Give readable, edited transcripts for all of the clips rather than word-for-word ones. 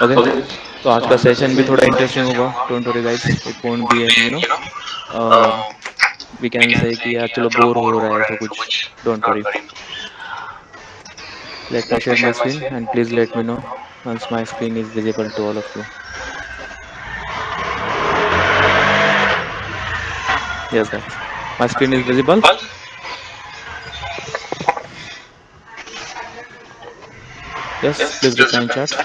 Okay, तो आज का सेशन भी थोड़ा इंटरेस्टिंग होगा। Don't worry guys, it won't be any we can say कि यार चलो बोर हो रहा है ऐसा कुछ। Don't worry, let me share my screen and please let me know once my screen is visible to all of you. Yes guys, my screen is visible. Yes, please reply in chat.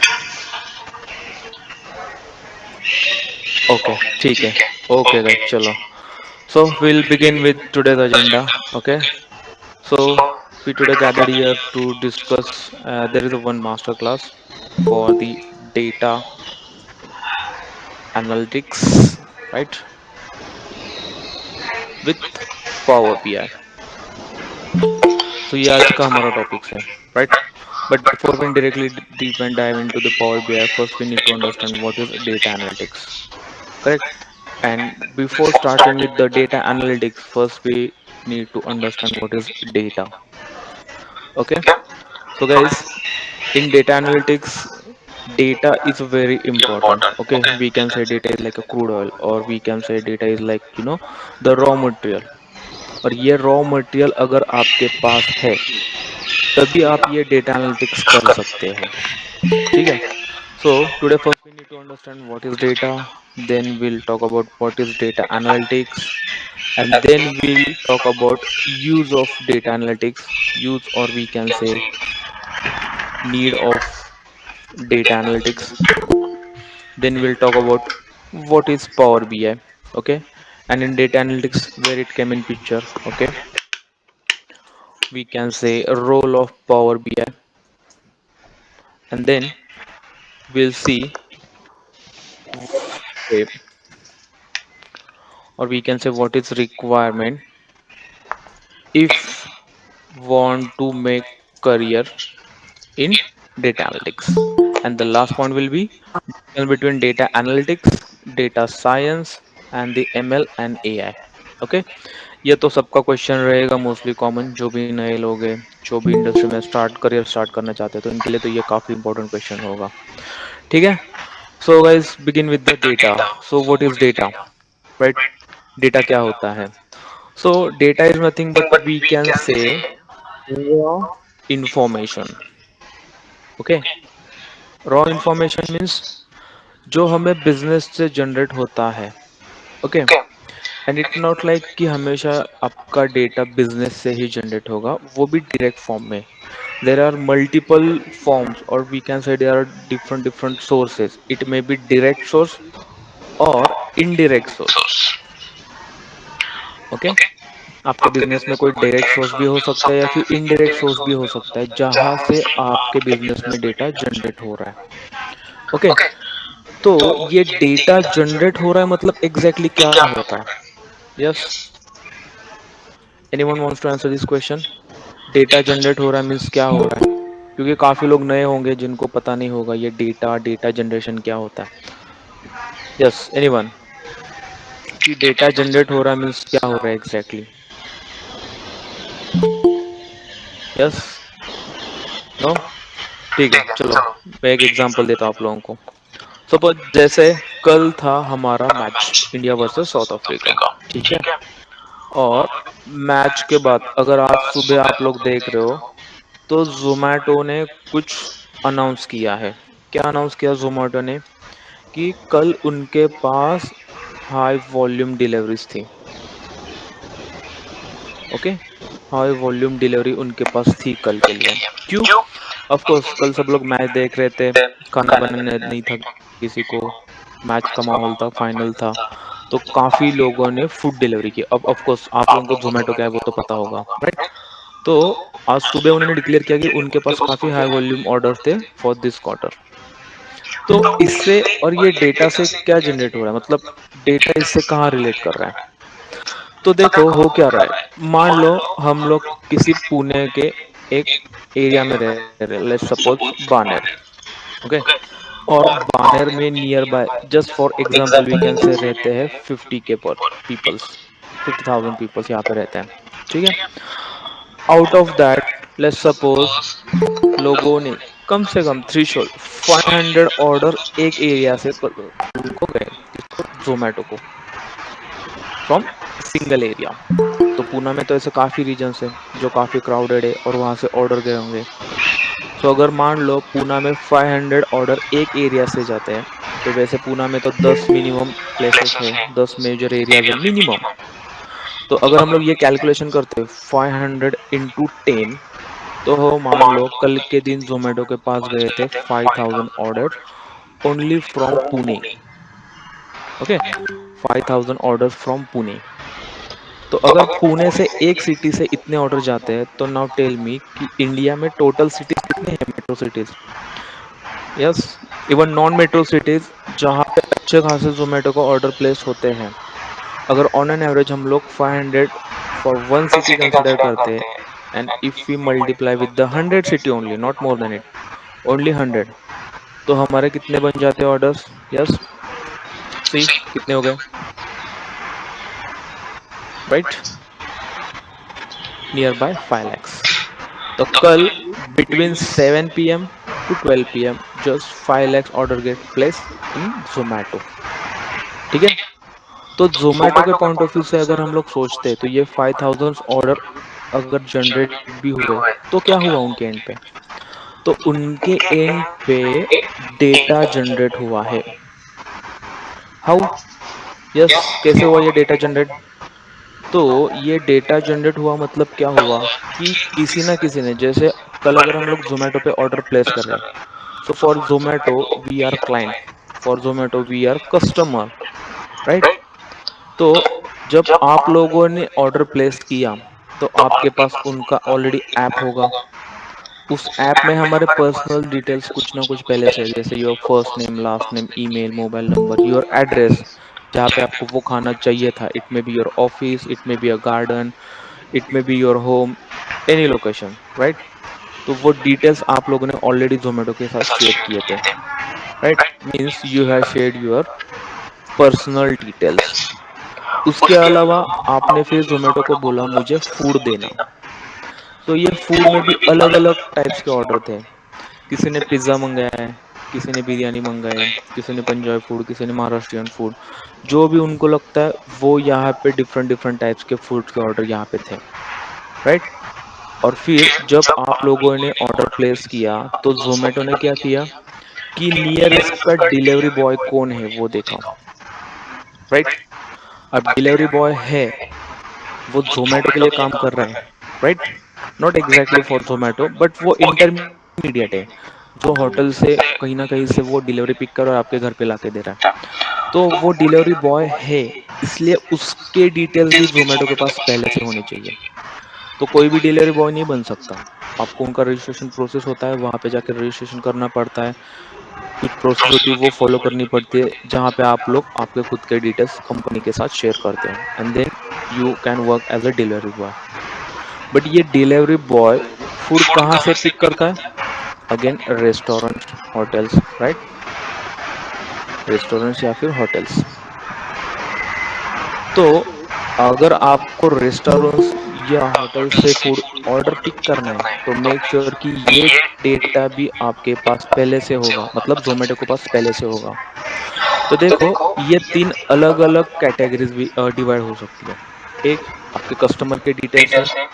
Okay, ठीक है। Okay guys, चलो। So we'll begin with today's agenda. Okay, so we today gathered here to discuss. There is a one master class for the data analytics, right? With Power BI. So ये आज का हमारा topics है, right? But before we directly deep and dive into the Power BI, first we need to understand what is data analytics, correct? And before starting with the data analytics, first we need to understand what is data. Okay, so guys, in data analytics, data is very important. Okay, we can say data is like a crude oil, or we can say data is like the raw material. और ये raw material अगर आपके पास है तभी आप ये data analytics कर सकते हो। ठीक है। So today first we need to understand what is data, then we'll talk about what is data analytics, and then we'll talk about use of data analytics, use or we can say need of data analytics. Then we'll talk about what is Power BI. Okay, and in data analytics where it came in picture. Okay, we can say a role of Power BI, and then we'll see okay, or we can say what is requirement if want to make career in data analytics. And the last point will be difference between data analytics, data science and the ML and AI. Okay, ये तो सबका question रहेगा mostly common, जो भी नए लोग हैं, जो भी इंडस्ट्री में करियर स्टार्ट करना चाहते हैं, तो इनके लिए तो ये काफी इंपॉर्टेंट क्वेश्चन होगा। ठीक है। So guys begin with the data. So what is data, right? Data क्या होता है? So data is nothing but we can say raw information. Okay, raw information means जो हमें बिजनेस से जनरेट होता है। Okay, and it not like कि हमेशा आपका डेटा बिजनेस से ही जनरेट होगा, वो भी डायरेक्ट फॉर्म में। देर आर मल्टीपल फॉर्म्स और we can say there are different different sources. It may be direct source और इनडायरेक्ट सोर्स। ओके, आपके बिजनेस में कोई डायरेक्ट सोर्स भी हो सकता है या फिर इनडायरेक्ट सोर्स भी हो सकता है जहां से आपके बिजनेस में डेटा जनरेट हो रहा है। ओके, तो ये डेटा जनरेट हो रहा है मतलब एग्जैक्टली क्या हो रहा है? Yes, anyone wants to answer this question? Data generate हो रहा है मीन्स क्या हो रहा है? क्योंकि काफी लोग नए होंगे जिनको पता नहीं होगा ये डेटा डेटा जनरेशन क्या होता है। यस, एनीवन कि डेटा जनरेट हो रहा है मीन्स क्या हो रहा है एग्जैक्टली? यस, नो, ठीक है, चलो मैं एक एग्जांपल देता हूँ आप लोगों को। सपोज जैसे कल था हमारा match India versus south Africa. ठीक है, और मैच के बाद अगर आज सुबह आप लोग देख रहे हो तो जोमेटो ने कुछ अनाउंस किया है। क्या अनाउंस किया जोमेटो ने? कि कल उनके पास हाई वॉल्यूम डिलीवरीज थी। ओके, हाई वॉल्यूम डिलीवरी उनके पास थी कल के लिए। क्यों? ऑफ कोर्स कल सब लोग मैच देख रहे थे, खाना बनाने नहीं था किसी को, मैच का माहौल था, फाइनल था, तो काफी लोगों ने फूड डिलीवरी की। अब ऑफ कोर्स आप लोगों को जोमेटो क्या है वो तो पता होगा, राइट? तो आज सुबह उन्होंने डिक्लेयर किया कि उनके पास काफी हाई वॉल्यूम ऑर्डर थे फॉर दिस क्वार्टर। तो इससे और ये डेटा से क्या जनरेट हो रहा है, मतलब डेटा इससे कहाँ रिलेट कर रहा है? तो देखो हो क्या रहा है। मान लो हम लोग किसी पुणे के एक एरिया में रह रहे, लेट्स सपोज बानेर। ओके, और बानेर में nearby just for example we can say रहते हैं 50K पर पीपल्स, 50,000 पीपल्स यहाँ पे रहते हैं। ठीक है, out of that let's suppose लोगों ने कम से कम थ्रेशोल्ड 500 ऑर्डर एक एरिया से को गए, किसको, जोमेटो को, फ्रॉम सिंगल एरिया। तो पूना में तो ऐसे काफी रीजन्स है जो काफी क्राउडेड है और वहां से ऑर्डर गए होंगे। सो अगर मान लो पूना में 500 ऑर्डर एक एरिया से जाते हैं, तो वैसे पूना में तो 10 मिनिमम प्लेसेस है, 10 मेजर एरियाज है मिनिमम। तो अगर हम लोग ये कैलकुलेशन करते हैं 500 इंटू 10, तो हो मान लो कल के दिन जोमेटो के पास गए थे 5000 order only from Pune. Okay, 5000 order from Pune. तो अगर पुणे से एक सिटी से इतने ऑर्डर जाते हैं, तो नाउ टेल मी कि इंडिया में टोटल सिटीज कितने हैं, metro cities. Yes, even non metro cities जहाँ पे अच्छे खासे जोमेटो को ऑर्डर प्लेस होते हैं। अगर ऑन एन एवरेज हम लोग 500 फॉर वन सिटी कंसिडर करते हैं, and if we multiply with the 100 city only, not more than it, only 100, तो हमारे कितने बन जाते हैं ऑर्डर्स। यस, सी कितने हो गए, राइट, नियर बाय 5 lakhs। तो कल between 7 PM to 12 PM just 5 lakhs order get place in Zomato. ठीक है, तो जोमेटो के पॉइंट ऑफ व्यू से अगर हम लोग सोचते हैं, तो ये 5000 ऑर्डर अगर जनरेट भी हुए, तो क्या हुआ उनके एंड पे, तो उनके एंड पे डेटा जनरेट हुआ है। हाउ, यस, कैसे हुआ ये डेटा जनरेट। तो ये डेटा जनरेट हुआ मतलब क्या हुआ कि किसी ना किसी ने, जैसे कल अगर हम लोग जोमेटो पे ऑर्डर प्लेस कर रहे हैं, so for Zomato we are client, for Zomato we are customer, right. तो जब आप लोगों ने ऑर्डर प्लेस किया, तो आपके पास उनका ऑलरेडी ऐप होगा। उस ऐप में हमारे पर्सनल डिटेल्स कुछ ना कुछ पहले से है, जैसे your first name, last name, email, mobile number, your address, जहाँ पे आपको वो खाना चाहिए था। It may be your office, it may be a garden, it may be your home, any location, right. तो वो डिटेल्स आप लोगों ने ऑलरेडी जोमेटो के साथ शेयर किए थे, right. Means you have shared your personal details. उसके अलावा आपने फिर जोमेटो को बोला मुझे फूड देना। तो ये फूड में भी अलग अलग टाइप्स के ऑर्डर थे। किसी ने पिज्ज़ा मंगाया है, किसी ने बिरयानी मंगाई, किसी ने पंजाबी फूड, किसी ने महाराष्ट्रियन फूड, जो भी उनको लगता है वो यहाँ पे डिफरेंट डिफरेंट टाइप्स के फूड के ऑर्डर यहाँ पे थे, राइट। और फिर जब आप लोगों ने ऑर्डर प्लेस किया, तो जोमेटो ने क्या किया कि नियरेस्ट का डिलीवरी बॉय कौन है वो देखा, राइट। अब डिलीवरी बॉय है, वो जोमेटो के लिए काम कर रहा है, right, not exactly for Zomato, but वो इंटरमीडिएट है, जो होटल से कहीं ना कहीं से वो डिलीवरी पिक कर और आपके घर पे लाके दे रहा है। तो वो डिलीवरी बॉय है, इसलिए उसके डिटेल्स भी जोमेटो के पास पहले से होने चाहिए। तो कोई भी डिलीवरी बॉय नहीं बन सकता। आपको उनका रजिस्ट्रेशन प्रोसेस होता है, वहां पे जाकर रजिस्ट्रेशन करना पड़ता है, कुछ प्रोसेस होती है वो फॉलो करनी पड़ती है, जहाँ पे आप लोग आपके खुद के डिटेल्स कंपनी के साथ शेयर करते हो, and then you can work as a delivery boy. But ये डिलीवरी बॉय फूड कहाँ से पिक करता है, again restaurant, hotels, right, restaurants या फिर होटल्स। तो अगर आपको रेस्टोरेंट्स या होटल से फूड ऑर्डर पिक करना है, तो मेक श्योर कि ये डेटा भी आपके पास पहले से होगा, मतलब जोमेटो के पास पहले से होगा। तो देखो, ये तीन अलग अलग कैटेगरीज भी डिवाइड हो सकती है। एक, आपके कस्टमर के डिटेल्स है।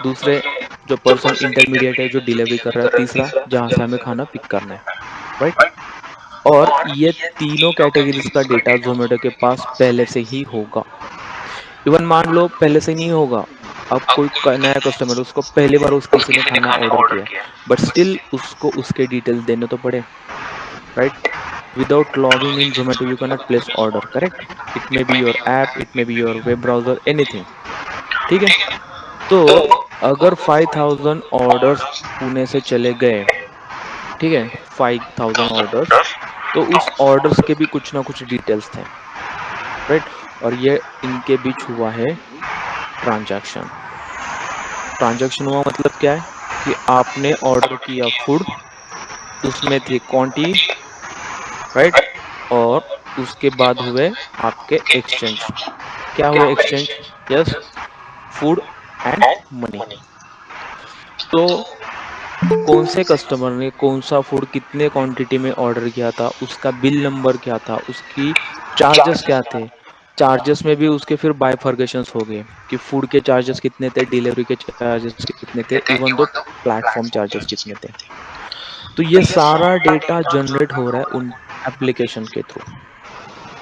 दूसरे, जो पर्सन इंटरमीडिएट है जो डिलीवरी कर रहा है। तीसरा, जहां से हमें खाना पिक करना है, राइट। और ये तीनों कैटेगरीज का डेटा जोमेटो के पास पहले से ही होगा। इवन मान लो पहले से नहीं होगा, अब कोई नया कस्टमर, उसको पहली बार उस किसी ने खाना ऑर्डर किया, बट स्टिल उसको उसके डिटेल्स देने तो पड़े, right. Without logging in Zomato, you cannot place order, correct? It may be your app, it may be your web browser, anything. ठीक है, तो अगर 5000 ऑर्डर्स पुणे से चले गए, ठीक है, 5000 ऑर्डर्स, तो उस ऑर्डर्स के भी कुछ ना कुछ डिटेल्स थे, राइट। और ये इनके बीच हुआ है ट्रांजैक्शन। ट्रांजैक्शन हुआ मतलब क्या है कि आपने ऑर्डर किया फूड, उसमें थी क्वांटिटी, राइट, और उसके बाद हुए आपके एक्सचेंज। क्या हुए exchange, yes, food and money. तो कौन से कस्टमर ने कौन सा फूड कितने क्वांटिटी में ऑर्डर किया था, उसका बिल नंबर क्या था, उसकी चार्जेस क्या थे। चार्जेस में भी उसके फिर बाइफर्गेशंस हो गए कि फूड के चार्जेस कितने थे, डिलीवरी के चार्जेस कितने थे, इवन दो प्लेटफॉर्म चार्जेस कितने थे। तो ये सारा डेटा जनरेट हो रहा है उन एप्लीकेशन के थ्रू।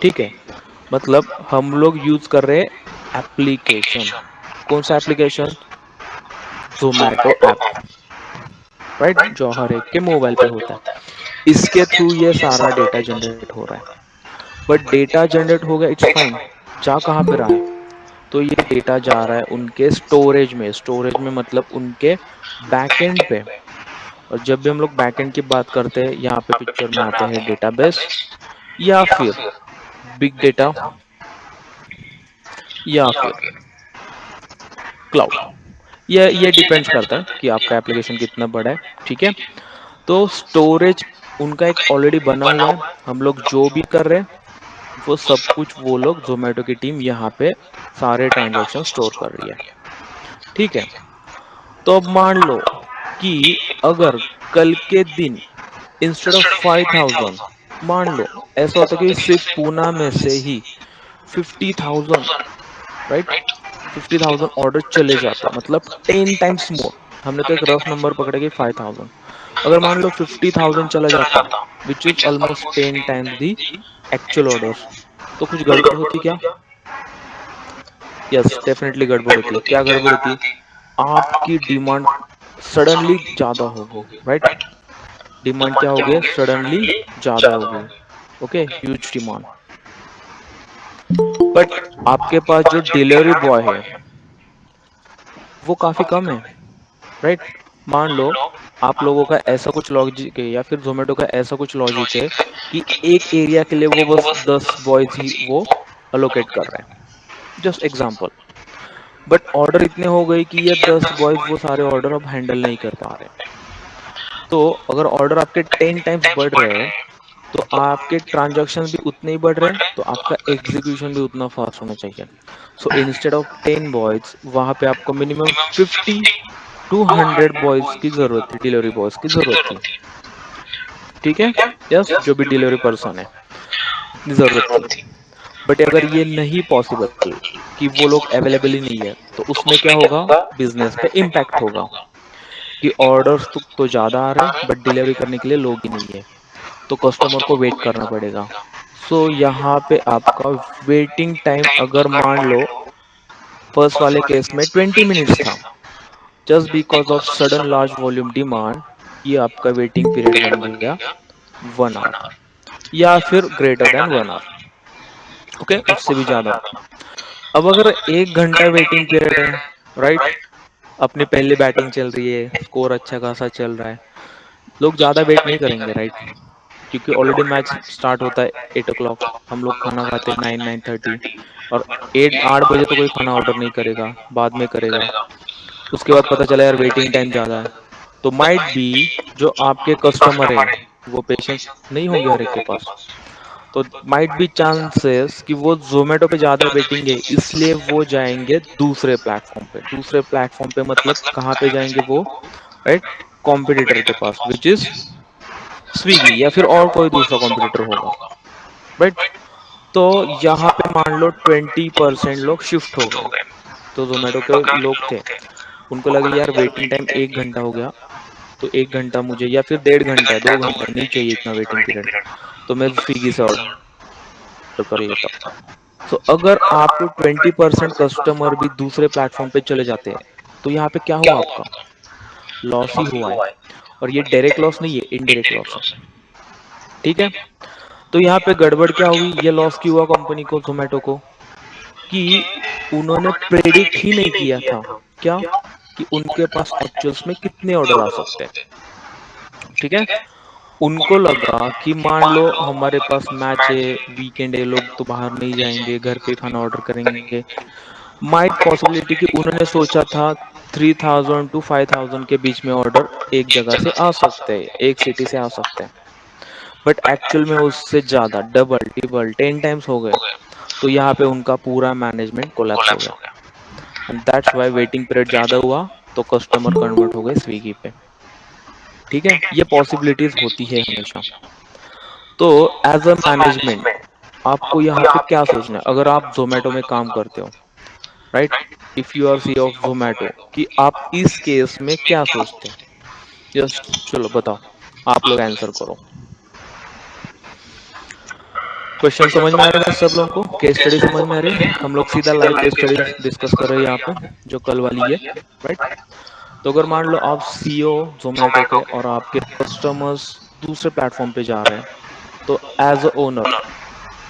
ठीक है, मतलब हम लोग यूज कर रहे हैं एप्लीकेशन। कौन सा एप्लीकेशन? जोमैटो ऐप, राइट, जो हर एक के मोबाइल पे होता है। इसके थ्रू ये सारा डेटा जनरेट हो रहा है। बट डेटा जनरेट हो गया, इट्स फाइन। जा कहाँ पे रहा है? तो ये डेटा जा रहा है उनके स्टोरेज में। स्टोरेज में मतलब उनके बैकएंड पे। और जब भी हम लोग बैकएंड की बात करते हैं, यहाँ पे पिक्चर में आते हैं डेटाबेस या फिर बिग डेटा या फिर क्लाउड। ये डिपेंड्स करता है कि आपका एप्लीकेशन कितना बड़ा है। ठीक है, तो स्टोरेज उनका एक ऑलरेडी बना हुआ है। हम लोग जो भी कर रहे हैं वो सब कुछ वो लोग जोमेटो की टीम यहाँ पे सारे ट्रांजैक्शन स्टोर कर रही है। ठीक है, तो अब मान लो कि अगर कल के दिन इंस्टेड ऑफ 5,000, मान लो ऐसा होता कि सिर्फ पूना में से ही 50,000, राइट, 50,000 ऑर्डर चले जाते, मतलब 10 टाइम्स मोर। हमने तो एक रफ नंबर पकड़े कि 5,000। अगर मान लो 50,000 चला जाता, which is almost 10 times the actual orders, तो कुछ गड़बड़ होती क्या? यस, डेफिनेटली गड़बड़ होती। क्या गड़बड़ होती? आपकी डिमांड सडनली ज्यादा हो गई, राइट। डिमांड क्या हो गई? सडनली ज्यादा हो गई। Okay, huge demand. बट आपके पास जो डिलीवरी बॉय है वो काफी कम है, राइट। मान लो आप लोगों का ऐसा कुछ लॉजिक है या फिर जोमेटो का ऐसा कुछ लॉजिक है कि एक एरिया के लिए वो बस 10 बॉयज ही वो अलोकेट कर रहे हैं, जस्ट एग्जांपल। बट ऑर्डर इतने हो गए कि ये 10 बॉयज वो सारे ऑर्डर अब हैंडल नहीं कर पा रहे। तो अगर ऑर्डर आपके 10 टाइम्स बढ़ रहे हैं तो आपके ट्रांजैक्शन भी उतने ही बढ़ रहे हैं, तो आपका एग्जीक्यूशन भी उतना फास्ट होना चाहिए। सो इंस्टेड ऑफ 10 बॉयज वहां पे आपको मिनिमम 50 to 100 बॉयज की जरूरत थी, डिलीवरी बॉयज की जरूरत थी। ठीक है, यस, जो भी डिलीवरी पर्सन है इतनी जरूरत थी। बट अगर ये नहीं पॉसिबल कि वो लोग अवेलेबल ही नहीं है, तो उसमें क्या होगा? बिजनेस पे इम्पैक्ट होगा कि ऑर्डर्स तो ज्यादा आ रहे हैं बट डिलीवरी करने के लिए लोग ही नहीं है, तो कस्टमर को वेट करना पड़ेगा। सो यहाँ पे आपका वेटिंग टाइम, अगर मान लो फर्स्ट वाले केस में 20 मिनट्स था, just because of sudden large volume demand, ये आपका वेटिंग पीरियड बन गया 1 आवर या फिर ग्रेटर देन 1 आवर। ओके, उससे भी ज्यादा। अब अगर 1 घंटा वेटिंग पीरियड है, राइट, अपनी पहली बैटिंग चल रही है, स्कोर अच्छा खासा चल रहा है, लोग ज्यादा वेट नहीं करेंगे, राइट, क्योंकि ऑलरेडी मैच स्टार्ट होता है 8 o'clock। हम लोग खाना खाते हैं 9-9:30, और 8-8 बजे तो कोई खाना ऑर्डर नहीं करेगा, बाद में करेगा। उसके बाद पता चला यार वेटिंग टाइम ज्यादा है, तो माइट बी जो आपके कस्टमर है वो पेशेंस नहीं होंगे हर एक के पास। तो माइट बी चांसेस कि वो जोमेटो पे ज्यादा वेटिंग है, इसलिए वो जाएंगे दूसरे प्लेटफॉर्म पे। दूसरे प्लेटफॉर्म पे मतलब कहाँ पे जाएंगे वो? राइट, कॉम्पिटिटर के पास, विच इज स्विगी या फिर और कोई दूसरा कॉम्पिटिटर होगा, राइट। तो यहाँ पे मान लो 20% लोग शिफ्ट हो गए। तो जोमेटो के लोग थे, उनको लगे यार वेटिंग टाइम 1 घंटा हो गया, तो 1 घंटा मुझे या फिर 1.5 घंटा है, 2 घंटा है, नहीं चाहिए इतना वेटिंग पीरियड, तो मैं स्विगी से ऑर्डर कर लेता हूँ। सो अगर आपको 20% कस्टमर भी दूसरे प्लेटफॉर्म पे चले जाते हैं, तो यहाँ पे क्या हुआ? आपका लॉस ही हुआ है। और ये डायरेक्ट लॉस नहीं है, इनडायरेक्ट लॉस है। ठीक है, तो यहाँ पे गड़बड़ क्या हुई? ये लॉस क्यों हुआ कंपनी को, जोमेटो को? कि उन्होंने प्रेडिक्ट ही नहीं किया था। क्या? कि उनके पास एक्चुअल्स में कितने ऑर्डर आ सकते हैं। ठीक है, उनको लगा कि मान लो हमारे पास मैच है, वीकेंड है, लोग तो बाहर नहीं जाएंगे, घर पे खाना ऑर्डर करेंगे। माइट पॉसिबिलिटी कि उन्होंने सोचा था 3,000 to 5,000 के बीच में ऑर्डर एक जगह से आ सकते हैं, एक सिटी से आ सकते हैं। बट एक्चुअल में उससे ज्यादा, डबल ट्रिपल 10 टाइम्स हो गए। तो यहाँ पे उनका पूरा मैनेजमेंट कोलैप्स हो गया, and that's why waiting period ज्यादा हुआ, तो कस्टमर कन्वर्ट हो गए स्विगी पे। ठीक है, ये पॉसिबिलिटीज होती है हमेशा। तो एज अ मैनेजमेंट आपको यहाँ पे क्या सोचना है, अगर आप जोमेटो में काम करते हो, right, if you are C of Zomato, कि आप इस केस में क्या सोचते हैं? यस, चलो बताओ, आप लोग आंसर करो। क्वेश्चन समझ में आ रहा है सब लोगों को? केस स्टडी समझ में आ रही है? हम लोग सीधा लाइव केस स्टडी डिस्कस कर रहे हैं यहाँ पे, जो कल वाली है, राइट। तो अगर मान लो आप सीईओ जोमेटो के और आपके कस्टमर्स दूसरे प्लेटफॉर्म पे जा रहे हैं, तो एज अ ओनर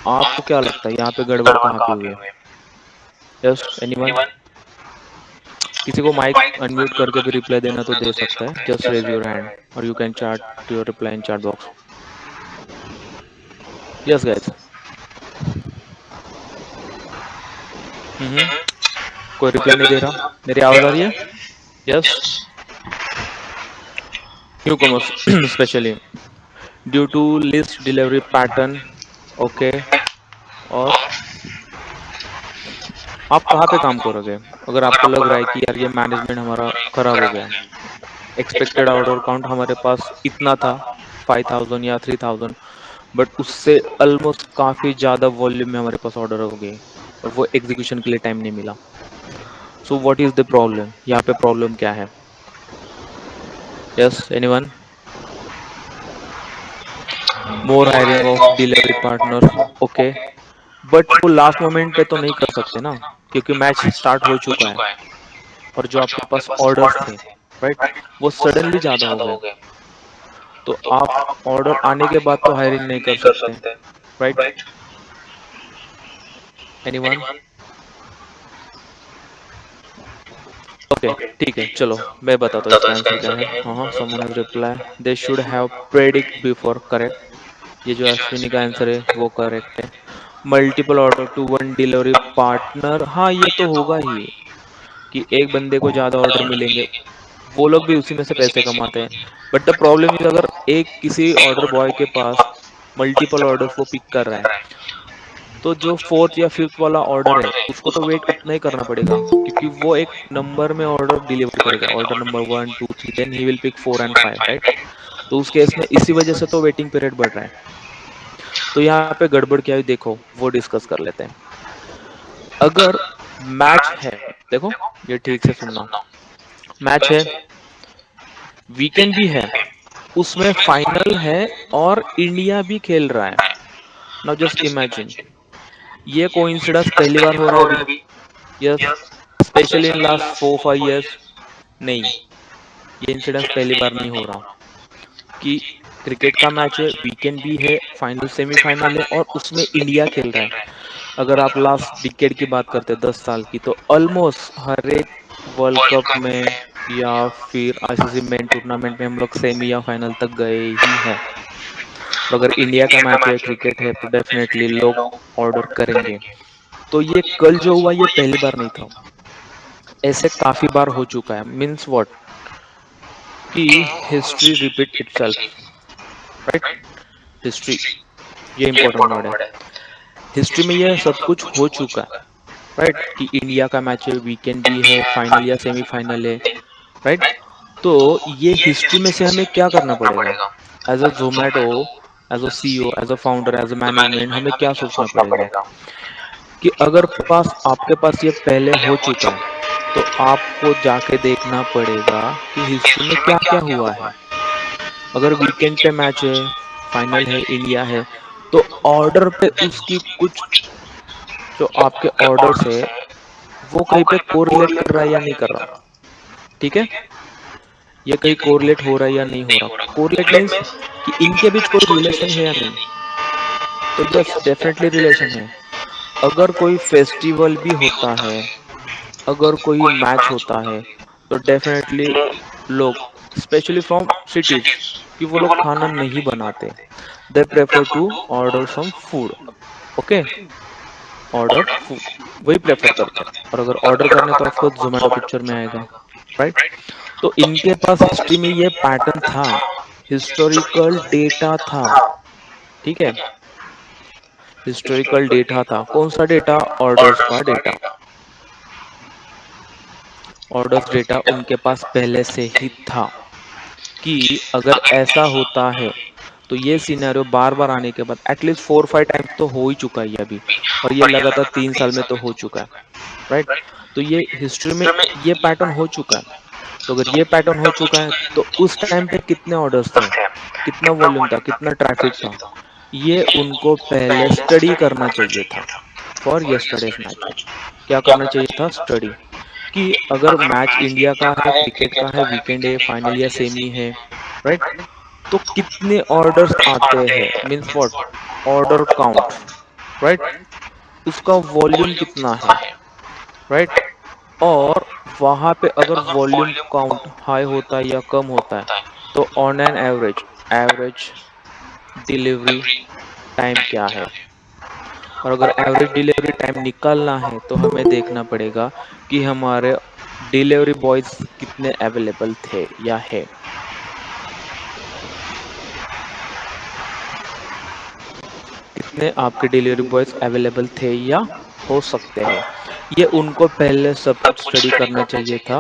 आपको क्या लगता है यहाँ पे गड़बड़ कहाँ पे हुई है? Yes, anyone? किसी को माइक अनम्यूट करके भी रिप्लाई देना तो दे सकता है, जस्ट रेज योर हैंड और you can chat your reply in chat box. Yes guys. Hmm. कोई रिप्लाई नहीं दे रहा, मेरी आवाज आ रही है? Yes. New commerce specially due to list delivery pattern, okay. और आप कहाँ पे काम करोगे अगर आपको लग रहा है कि यार ये मैनेजमेंट हमारा खराब हो गया, एक्सपेक्टेड ऑर्डर काउंट हमारे पास इतना था, 5,000 या 3,000, बट उससे ऑलमोस्ट काफी ज्यादा वॉल्यूम में हमारे पास ऑर्डर हो गए और वो एग्जीक्यूशन के लिए टाइम नहीं मिला। सो व्हाट इज द प्रॉब्लम, यहाँ पे प्रॉब्लम क्या है? Yes, anyone? More hiring of delivery partner, okay. But वो लास्ट मोमेंट पे तो नहीं कर सकते ना, क्योंकि मैच स्टार्ट हो चुका है और जो आपके पास ऑर्डर्स थे, राइट, वो सडनली ज्यादा हो गए। तो आप ऑर्डर आने के बाद तो हायरिंग नहीं कर सकते, राइट? एनीवन? ओके, ठीक है, चलो मैं बताता हूँ इसका आंसर क्या है। हाँ हाँ, someone has reply, they should have predict before, correct. ये जो अश्विनी का आंसर है वो करेक्ट है। Multiple order to one delivery partner, हाँ ये तो होगा ही कि एक बंदे को ज्यादा ऑर्डर मिलेंगे, वो लोग भी उसी में से पैसे कमाते हैं। बट द प्रॉब्लम इज, अगर एक किसी ऑर्डर बॉय के पास मल्टीपल ऑर्डर्स वो पिक कर रहा है, तो जो फोर्थ या फिफ्थ वाला ऑर्डर है उसको तो वेट उतना ही करना पड़ेगा, क्योंकि वो एक नंबर में ऑर्डर डिलीवर करेगा, order number 1 2 3, then he will pick 4 and 5, right. तो उस केस में इसी वजह से तो वेटिंग पीरियड बढ़ रहा है। तो यहाँ पे गड़बड़ क्या है देखो, वो डिस्कस कर लेते हैं। अगर मैच है, देखो ये ठीक से सुनना, मैच है, वीकेंड भी है, उसमें फाइनल है और इंडिया भी खेल रहा है। नाउ जस्ट इमेजिन, ये कोइंसिडेंस पहली बार हो रहा है अभी? Yes, specially in last 4 5 years? नहीं, ये इंसिडेंस पहली बार नहीं हो रहा कि क्रिकेट का मैच है, वीकेंड भी है, फाइनल सेमीफाइनल है और उसमें इंडिया खेल रहा है। अगर आप लास्ट डिकेड की बात करते हैं, 10 साल की, तो ऑलमोस्ट हर एक वर्ल्ड कप में या फिर आईसीसी मेन टूर्नामेंट में हम लोग सेमी या फाइनल तक गए ही है। और अगर इंडिया का मैच है, क्रिकेट है, तो डेफिनेटली लोग ऑर्डर करेंगे। तो ये कल जो हुआ ये पहली बार नहीं था, ऐसे काफी बार हो चुका है। मीन्स व्हाट, कि history repeat itself, right. History, ये इंपॉर्टेंट वर्ड है। हिस्ट्री में यह सब कुछ हो चुका है, राइट, कि इंडिया का मैच है, वीकेंड भी है, फाइनल या सेमीफाइनल है, राइट। तो ये हिस्ट्री में से हमें क्या करना पड़ेगा? As a Zomato, as a CEO, as a founder, as a management, हमें क्या सोचना पड़ेगा कि अगर पास आपके पास ये पहले हो चुका है, तो आपको जाके देखना पड़ेगा कि हिस्ट्री में क्या क्या हुआ है। अगर वीकेंड पे मैच है, फाइनल है, इंडिया है, तो ऑर्डर पे उसकी कुछ, जो आपके ऑर्डर्स है, वो कहीं पे कोरिलेट कर रहा है या नहीं कर रहा? ठीक है, ये कहीं कोरिलेट हो रहा है या नहीं हो रहा? कोरिलेट मीन्स कि इनके बीच कोई रिलेशन है या नहीं? तो यस, डेफिनेटली रिलेशन है। अगर कोई फेस्टिवल भी होता है, अगर कोई मैच होता है, तो डेफिनेटली लोग, स्पेशली फ्रॉम सिटीज, कि वो लोग खाना नहीं बनाते, they prefer to order some food, okay, order food, वही प्रेफर करते हैं। और अगर ऑर्डर करने तो ऑफकोर्स जोमेटो पिक्चर में आएगा, राइट। तो इनके पास हिस्ट्री में ये पैटर्न था, हिस्टोरिकल डेटा था, ठीक है, हिस्टोरिकल डेटा था। कौन सा डेटा? ऑर्डर्स का डेटा। ऑर्डर्स डेटा उनके पास पहले से ही था। कि अगर ऐसा होता है तो ये सिनेरियो बार बार आने के बाद एटलीस्ट 4-5 टाइम्स तो हो ही चुका है ये अभी, और ये लगातार 3 साल में तो हो चुका है, राइट? तो ये हिस्ट्री में ये पैटर्न हो चुका है। तो अगर ये पैटर्न हो चुका है तो उस टाइम पे कितने ऑर्डर्स थे, कितना वॉल्यूम था, कितना ट्रैफिक था, ये उनको पहले स्टडी करना चाहिए था फॉर यस्टरडेज मैच। क्या करना चाहिए था? स्टडी। कि अगर मैच इंडिया का है, क्रिकेट का है, वीकेंड है, फाइनल या सेमी है, राइट? तो कितने ऑर्डर्स आते हैं, means what, order count, right? उसका वॉल्यूम कितना है, राइट? और वहां पे अगर वॉल्यूम काउंट हाई होता है या कम होता है तो on an average, average delivery time क्या है? और अगर एवरेज डिलीवरी टाइम निकालना है तो हमें देखना पड़ेगा कि हमारे डिलीवरी बॉयज कितने अवेलेबल थे या है, कितने आपके डिलीवरी बॉयज अवेलेबल थे या हो सकते हैं। ये उनको पहले सब कुछ स्टडी करना चाहिए था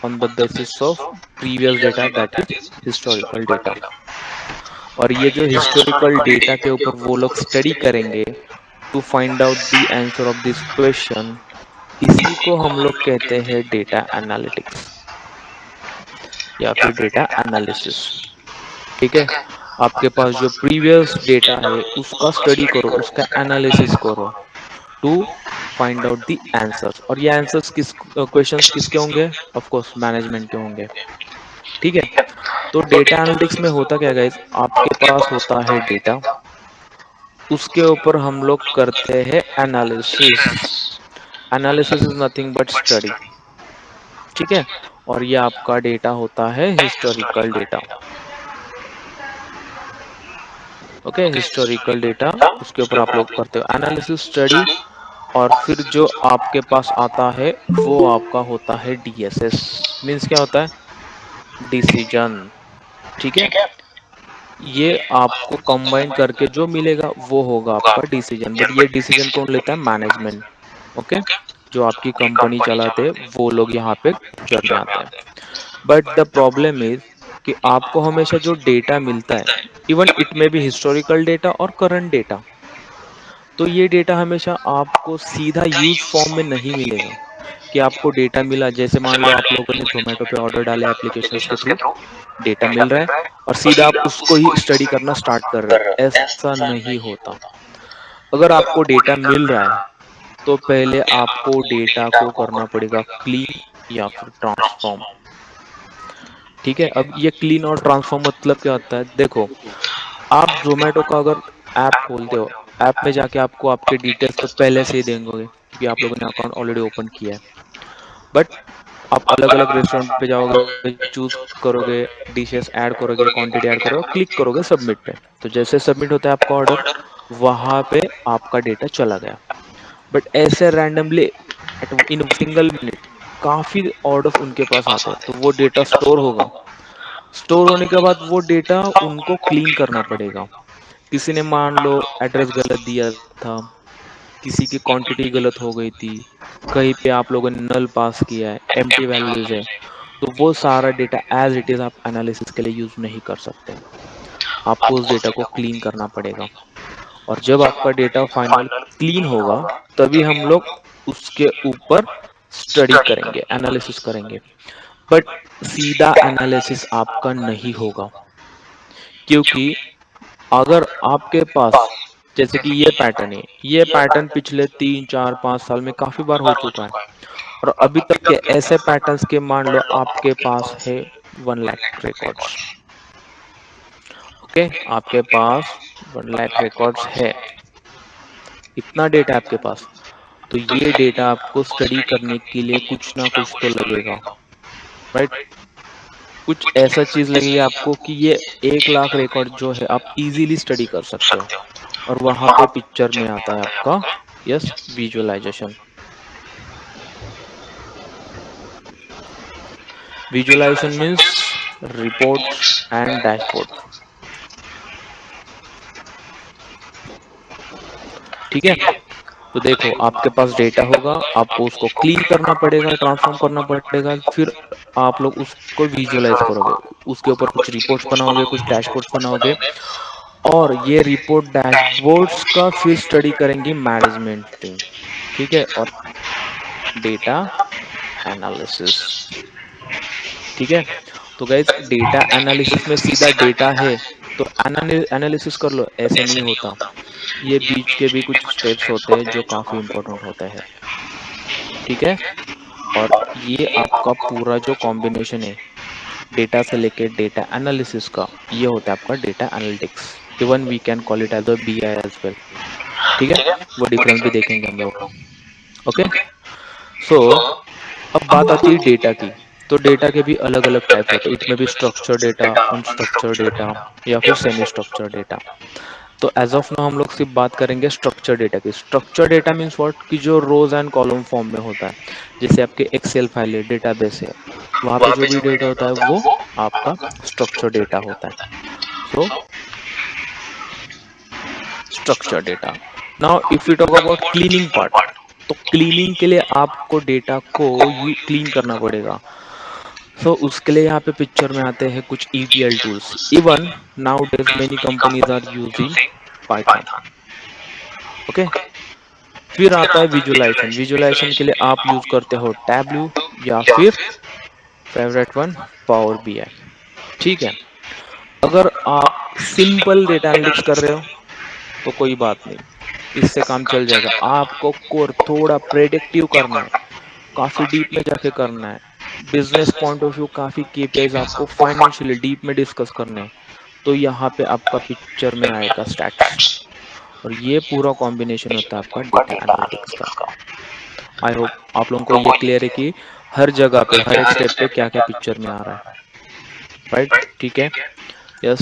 on the basis of previous data, that is historical data. और ये जो हिस्टोरिकल डेटा के ऊपर वो लोग स्टडी करेंगे to find out the answer of this question, इसी को हम लोग कहते हैं डेटा एनालिटिक्स या फिर डेटा एनालिसिस। ठीक है, आपके पास जो प्रीवियस डेटा है उसका स्टडी करो, उसका एनालिसिस करो to find out the answers. और ये आंसर्स किस, क्वेश्चंस किसके होंगे? ऑफ कोर्स मैनेजमेंट के होंगे। ठीक है, तो डेटा एनालिटिक्स में होता क्या गाइस, आपके पास होता है डेटा, उसके ऊपर हम लोग करते हैं analysis. Analysis is nothing but study. ठीक है, और ये आपका डेटा होता है historical data. Okay, historical data, उसके ऊपर आप लोग करते हो एनालिसिस, स्टडी। और फिर जो आपके पास आता है वो आपका होता है डीएसएस। मीन्स क्या होता है? डिसीजन। ठीक है, ये आपको कंबाइन करके जो मिलेगा वो होगा आपका डिसीजन, बट ये डिसीजन कौन लेता है? मैनेजमेंट। ओके, जो आपकी कंपनी चलाते हैं वो लोग यहाँ पे पिक्चर में आते हैं। बट द प्रॉब्लम इज कि आपको हमेशा जो डेटा मिलता है, इवन इट में बी हिस्टोरिकल डेटा और करंट डेटा, तो ये डेटा हमेशा आपको सीधा यूज फॉर्म में नहीं मिलेगा। कि आपको डेटा मिला, जैसे मान लो आप लोगों ने जोमेटो पे ऑर्डर डाले एप्लीकेशंस के थ्रू, डेटा मिल रहा है और सीधा आप उसको ही स्टडी करना स्टार्ट कर रहे हो, ऐसा नहीं होता। अगर आपको डेटा मिल रहा है तो पहले आपको डेटा को करना पड़ेगा क्लीन या फिर ट्रांसफॉर्म। ठीक है, अब ये क्लीन और ट्रांसफॉर्म मतलब क्या होता है? देखो, आप जोमेटो का अगर ऐप खोलते हो, ऐप में जाके आपको आपके डिटेल्स तो पहले से ही देंगे क्योंकि आप लोगों ने अकाउंट ऑलरेडी ओपन किया है। बट आप अलग अलग रेस्टोरेंट पे जाओगे, चूज करोगे, डिशेस ऐड करोगे, क्वांटिटी ऐड करोगे, क्लिक करोगे सबमिट पे, तो जैसे सबमिट होता है आपका ऑर्डर, वहां पे आपका डेटा चला गया। बट ऐसे रैंडमली इन सिंगल मिनट काफी ऑर्डर्स उनके पास आते हैं, तो वो डेटा स्टोर होगा। स्टोर होने के बाद वो डेटा उनको क्लीन करना पड़ेगा। किसी ने मान लो एड्रेस गलत दिया था, किसी की क्वांटिटी गलत हो गई थी, कहीं पे आप लोगों ने नल पास किया है, एम्प्टी वैल्यूज है, तो वो सारा डेटा एज इट इज आप एनालिसिस के लिए यूज नहीं कर सकते। आपको उस डेटा को क्लीन करना पड़ेगा। और जब आपका डेटा फाइनल क्लीन होगा तभी हम लोग उसके ऊपर स्टडी करेंगे, एनालिसिस करेंगे। बट सीधा एनालिसिस आपका नहीं होगा, क्योंकि अगर आपके पास, जैसे कि ये पैटर्न है, ये पैटर्न पिछले 3 4 5 साल में काफी बार हो चुका है, और अभी तक के ऐसे पैटर्न्स के मान लो आपके पास है 1 लाख रिकॉर्ड्स। ओके, आपके पास 1 लाख रिकॉर्ड्स है, इतना डेटा आपके पास, तो ये डेटा आपको स्टडी करने के लिए कुछ ना कुछ तो लगेगा, राइट? कुछ ऐसा चीज लगेगी आपको कि ये 1 लाख रिकॉर्ड जो है आप इजीली स्टडी कर सकते हो। और वहां पे पिक्चर में आता है आपका, yes, visualisation. Visualisation means reports and dashboard. ठीक है, तो देखो, आपके पास डेटा होगा, आपको उसको क्लीन करना पड़ेगा, ट्रांसफॉर्म करना पड़ेगा, फिर आप लोग उसको विजुअलाइज करोगे, उसके ऊपर कुछ रिपोर्ट्स बनाओगे, कुछ डैशबोर्ड्स बनाओगे, और ये रिपोर्ट डैशबोर्ड्स का फिर स्टडी करेंगी मैनेजमेंट टीम। ठीक है, और डेटा एनालिसिस। ठीक है, तो गाइज डेटा एनालिसिस में सीधा डेटा है तो एनालिसिस कर लो, ऐसे नहीं होता। ये बीच के भी कुछ स्टेप्स होते हैं जो काफी इंपॉर्टेंट होते हैं। ठीक है, और ये आपका पूरा जो कॉम्बिनेशन है डेटा से लेके डेटा एनालिसिस का, ये होता है आपका data analytics. Even we can call it as a BI as well. ठीक है, वो डिफरेंस भी देखेंगे हम लोग। ओके, सो अब बात आती है डेटा की। तो डेटा के भी अलग अलग टाइप्स होते हैं, इट में भी स्ट्रक्चर डेटा, अनस्ट्रक्चर डेटा, या फिर सेमी स्ट्रक्चर डेटा। तो एज ऑफ नाउ हम लोग सिर्फ बात करेंगे स्ट्रक्चर डेटा की। स्ट्रक्चर डेटा मीन्स व्हाट, कि जो रोज एंड कॉलम फॉर्म में होता है। जैसे आपके एक्सेल फाइल है, डेटाबेस है, वहां पे जो भी डेटा होता है वो आपका स्ट्रक्चर डेटा होता है। So structure data. Now if you talk about cleaning part, तो क्लीनिंग के लिए आपको डेटा को यू क्लीन करना पड़ेगा। सो उसके लिए यहाँ पे पिक्चर में आते हैं कुछ ETL tools. Even nowadays many companies are using Python. Okay, फिर आता है विजुअलाइजेशन। विजुअलाइजेशन के लिए आप यूज करते हो टैबल्यू, या फिर फेवरेट वन पावर BI। ठीक है, अगर आप सिंपल डेटा एनालिटिक्स कर रहे हो तो कोई बात नहीं, इससे काम चल जाएगा। आपको कोर थोड़ा प्रेडिक्टिव करना है, काफी डीप में जाके करना है, बिजनेस पॉइंट ऑफ व्यू काफी KPIs आपको फाइनेंशियली डीप में डिस्कस करने हैं, तो यहाँ पे आपका पिक्चर में आएगा स्टैट्स। और ये पूरा कॉम्बिनेशन होता है आपका डेटा एनालिटिक्स का। आई होप आप लोगों को ये क्लियर है कि हर जगह पे, हर एक स्टेप पे क्या क्या पिक्चर में आ रहा है। राइट, ठीक है, यस।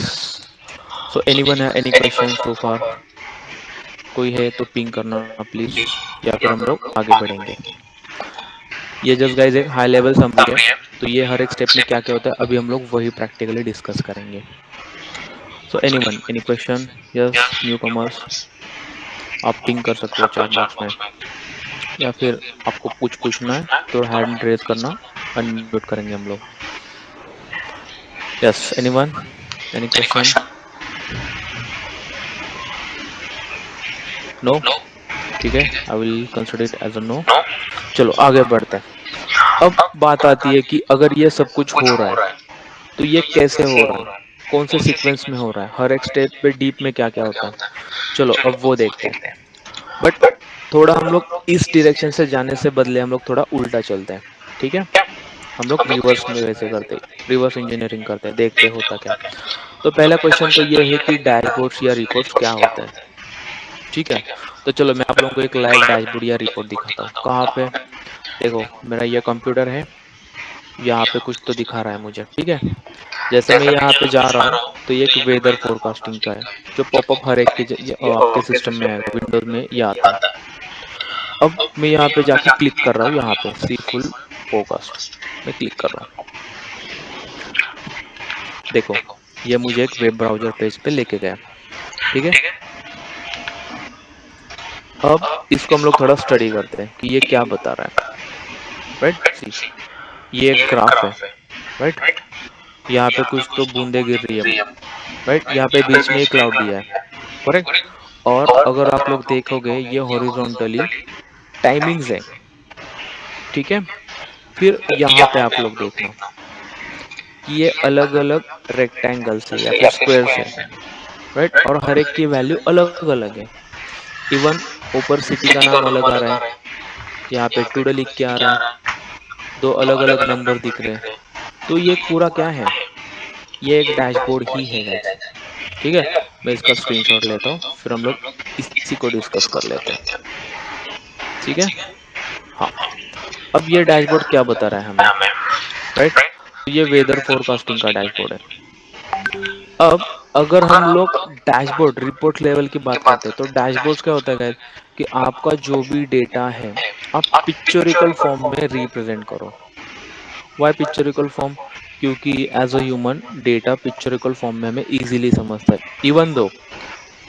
सो एनीवन है एनी क्वेश्चन सो फार? कोई है तो पिंग करना प्लीज, या फिर हम लोग आगे बढ़ेंगे। ये जस्ट गाइज एक हाई लेवल समरी है, तो ये हर एक स्टेप में क्या क्या होता है अभी हम लोग वही प्रैक्टिकली डिस्कस करेंगे। So anyone any question? Yes, new commerce, आप पिंग कर सकते हो चैट बॉक्स में, या फिर आपको कुछ पूछना है तो हैंड रेज करना, अनम्यूट करेंगे हम लोग। Yes, anyone any question? No, ठीक है, I will consider it as a no. चलो आगे बढ़ते हैं। अब बात आती है कि अगर ये सब कुछ हो रहा है तो ये कैसे हो रहा है, कौन से सीक्वेंस में हो रहा है, हर एक स्टेप पे डीप में क्या क्या होता है। चलो अब वो देखते हैं। बट थोड़ा हम लोग इस डायरेक्शन से जाने से बदले हम लोग थोड़ा उल्टा चलते हैं। ठीक है, हम लोग रिवर्स में वैसे करते हैं, रिवर्स इंजीनियरिंग करते हैं, देखते हैं होता क्या। तो पहला क्वेश्चन तो ये है कि डैशबोर्ड्स या रिपोर्ट्स क्या होता है। ठीक है, तो चलो मैं आप लोगों को एक लाइव डैशबोर्ड या रिपोर्ट दिखाता हूँ। कहाँ पे? देखो, मेरा ये कंप्यूटर है, यहाँ पे कुछ तो दिखा रहा है मुझे। ठीक है, जैसे मैं यहाँ पे जा रहा हूँ तो ये एक वेदर फोरकास्टिंग का है, जो पॉपअप हर एक के आपके सिस्टम में आएगा, विंडोज में ये आता है। अब मैं यहाँ पे जाके क्लिक कर रहा हूँ, यहाँ पे सी फुल फोरकास्ट मैं क्लिक कर रहा हूँ। देखो, ये मुझे एक वेब ब्राउजर पेज पे लेके गया। ठीक है, अब इसको हम लोग थोड़ा स्टडी करते हैं कि ये क्या बता रहा है। राइट, सी, ये एक ग्राफ है। राइट, यहाँ पे कुछ तो बूंदे गिर रही है। राइट, यहाँ पे बीच में एक क्लाउड दिया है। करेक्ट, और अगर आप लोग देखोगे ये हॉरिजॉन्टली टाइमिंग्स है। ठीक है, फिर यहाँ पे आप लोग देखना कि ये अलग अलग रेक्टेंगल्स है या फिर स्क्वायर्स है। राइट, और हर एक की वैल्यू अलग अलग है। इवन ऊपर सिटी का नाम अलग आ रहा है, यहाँ पे टुडे लिख के आ रहा है, दो अलग अलग नंबर दिख रहे हैं। तो ये पूरा क्या है, ये एक डैशबोर्ड ही है गाइस। ठीक है, मैं इसका स्क्रीनशॉट लेता हूँ, फिर हम लोग इसी को डिस्कस कर लेते हैं। ठीक है, हाँ, अब ये डैशबोर्ड क्या बता रहा है हमें। राइट, तो ये वेदर फोरकास्टिंग का डैशबोर्ड है। अब अगर हम लोग डैशबोर्ड रिपोर्ट लेवल की बात करते हैं तो डैशबोर्ड्स क्या होता है guys, कि आपका जो भी डेटा है आप पिक्चोरिकल फॉर्म में रिप्रेजेंट करो। Why pictorial form? क्योंकि as a human data pictorial form में हमें इजीली समझता है। इवन दो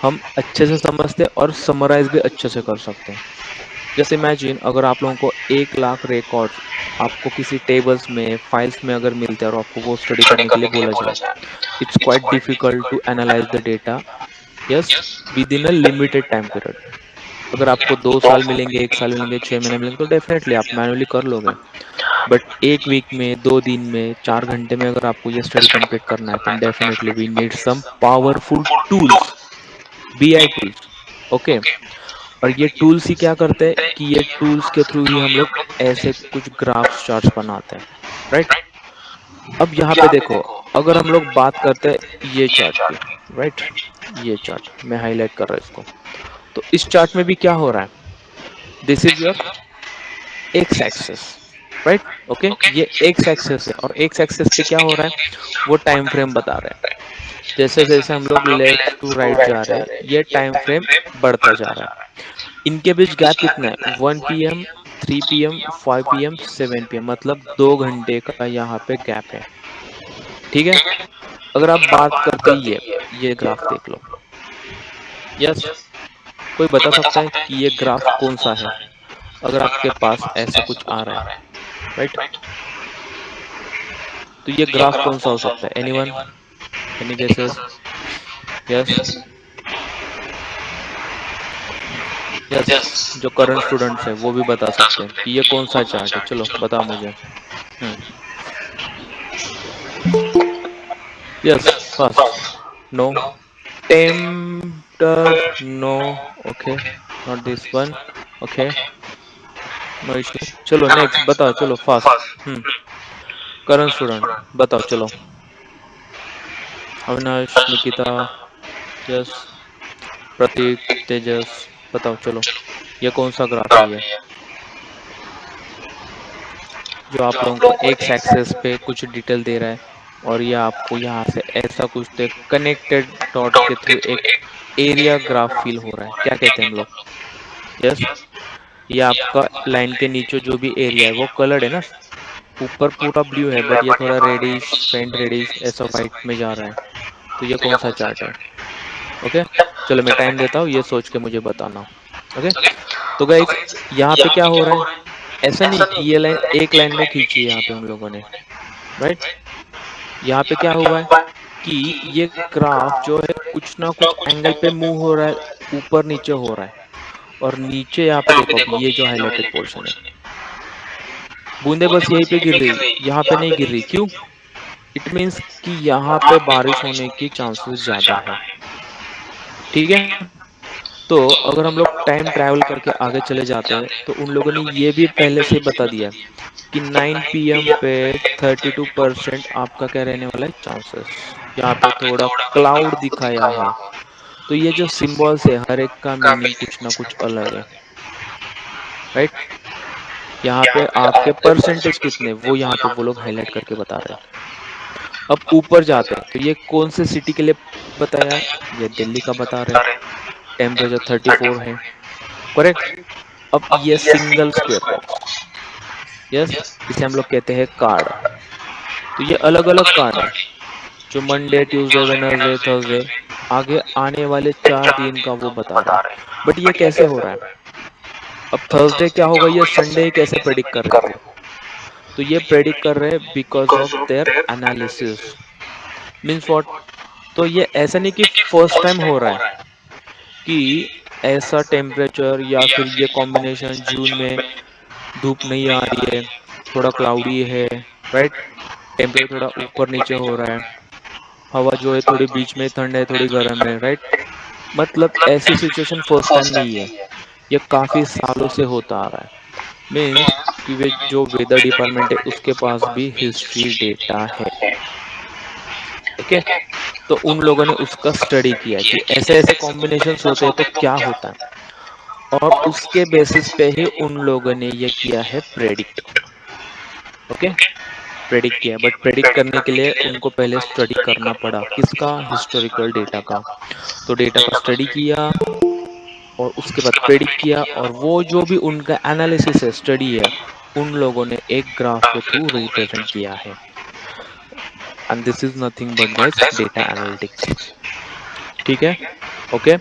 हम अच्छे से समझते हैं और समराइज भी अच्छे से कर सकते हैं। जैसे इमेजिन अगर आप लोगों को 1 लाख रिकॉर्ड्स आपको किसी टेबल्स में फाइल्स में अगर मिलते हैं और आपको वो स्टडी करने के लिए बोला जाए, it's quite difficult to analyse the data, yes, within a limited time period. अगर आपको 2 साल मिलेंगे, 1 साल मिलेंगे, 6 महीने मिलेंगे, तो डेफिनेटली आप मैनुअली कर लोगे। बट 1 वीक में, 2 दिन में, 4 घंटे में अगर आपको ये स्टडी कंप्लीट करना है, तो definitely we need some powerful tools, BI tools. Okay, और ये टूल्स ही क्या करते हैं कि ये टूल्स के थ्रू ही हम लोग ऐसे कुछ ग्राफ्स चार्ट्स बनाते हैं, राइट। अब यहाँ पे देखो, अगर हम लोग बात करते हैं ये चार्ट की, राइट, ये चार्ट मैं हाईलाइट कर रहा हूँ इसको। तो इस चार्ट में भी क्या हो रहा है, this is your X axis, right. Okay, ये एक्स एक्सेस है और एक्स एक्सेस पे क्या हो रहा है, वो टाइम फ्रेम बता रहे हैं। जैसे जैसे हम लोग लेफ्ट टू राइट जा रहे हैं, ये टाइम फ्रेम बढ़ता जा रहा है। इनके बीच गैप कितना है, 1 PM, 3 PM, 5 PM, 7 PM, मतलब 2 घंटे का यहाँ पे गैप है। ठीक है, अगर आप बात करते ये ग्राफ देख लो, यस, कोई बता सकता है कि ये ग्राफ कौन सा है, अगर आपके पास ऐसा कुछ आ रहा है, राइट। तो ये ग्राफ कौन सा हो सकता है, anyone, any guesses? Yes, yes, जो करंट स्टूडेंट्स है वो भी बता सकते हैं कि ये कौन सा चार्ट है, चलो बताओ मुझे। Yes, first, no, tempted, no, okay, not this one, okay, no issue, चलो नेक्स्ट बताओ, चलो फास्ट। करंट स्टूडेंट बताओ, चलो, अविनाश, निकिता, यस, प्रतीक, तेजस, बताओ चलो, ये कौन सा ग्राफ है, ये जो आप लोगों को एक्स एक्सेस पे कुछ डिटेल दे रहा है और ये आपको यहाँ से ऐसा कुछ तो कनेक्टेड डॉट के थ्रू एक एरिया ग्राफ फील हो रहा है, क्या कहते हैं हम लोग, यस। ये आपका लाइन के नीचे जो भी एरिया है वो कलर्ड है ना, ऊपर पूरा ब्लू है बट ये थोड़ा रेडिश, फेंट रेडिश, ऐसा व्हाइट में जा रहा है। तो ये कौन सा चार्ट है? ओके, चलो मैं टाइम देता हूँ, ये सोच के मुझे बताना। ओके, तो गाइज यहाँ पे क्या हो रहा है, ऐसा नहीं कि ये लाइन एक लाइन में खींची है यहाँ पे हम लोगों ने, राइट। यहाँ पे क्या हुआ है कि ये ग्राफ जो है कुछ ना कुछ एंगल पे मूव हो रहा है, ऊपर नीचे हो रहा है। और नीचे यहाँ पे देखो, अभी ये जो हाईलाइटेड पोर्शन है, बूंदे बस यहीं पे गिर रही, यहाँ पे नहीं गिर रही, क्यों? इट मीन्स कि यहाँ पे बारिश होने की चांसेस ज्यादा है। ठीक है, तो अगर हम लोग टाइम ट्रैवल करके आगे चले जाते हैं तो उन लोगों ने ये भी पहले से बता दिया कि 9 PM पे 32% आपका क्या रहने वाला है, चांसेस। यहाँ पे थोड़ा क्लाउड दिखाया है। तो ये जो सिंबल्स है हर एक का मीनिंग कुछ ना कुछ अलग है, राइट। यहाँ पे आपके परसेंटेज कितने, वो यहाँ पे वो लोग हाईलाइट करके बता रहे हैं। अब ऊपर जाते हैं तो ये कौन से सिटी के लिए बताया, ये दिल्ली का बता रहे हैं, टेम्परेचर 34 है, करेक्ट। अब ये सिंगल स्क्वायर बॉक्स, यस, इसे हम लोग कहते हैं कार्ड। तो ये अलग अलग कार्ड है, जो मंडे, ट्यूसडे, वेडनेसडे, थर्सडे, आगे आने वाले 4 दिन का वो बता रहे हैं। बट ये कैसे हो रहा है, अब थर्सडे क्या होगा, ये संडे कैसे प्रेडिक्ट कर रहे हैं वो, तो ये प्रेडिक्ट कर रहे हैं because of their analysis. Means what, तो ये ऐसा नहीं कि फर्स्ट टाइम हो रहा है कि ऐसा टेम्परेचर या फिर ये कॉम्बिनेशन, जून में धूप नहीं आ रही है, थोड़ा क्लाउडी है, राइट, टेम्परेचर थोड़ा ऊपर नीचे हो रहा है, हवा जो है थोड़ी बीच में ठंड है, थोड़ी गर्म है, राइट। मतलब ऐसी सिचुएशन फर्स्ट टाइम नहीं है, ये काफी सालों से होता आ रहा है। मीन्स कि वे जो वेदर डिपार्टमेंट है उसके पास भी हिस्ट्री डेटा है। ओके, तो उन लोगों ने उसका स्टडी किया है कि ऐसे ऐसे कॉम्बिनेशंस होते हैं तो क्या होता है, और उसके बेसिस पे ही उन लोगों ने ये किया है प्रेडिक्ट। ओके, प्रेडिक्ट किया, बट प्रेडिक्ट करने के लिए उनको पहले स्टडी करना पड़ा, किसका, हिस्टोरिकल डेटा का। तो डेटा का स्टडी किया और उसके बाद प्रेडिक्ट किया, और वो जो भी उनका एनालिसिस है, स्टडी है, उन लोगों ने एक ग्राफ के थ्रू रिप्रेजेंट किया है। And this is nothing but guys data analytics. ठीक है, ओके।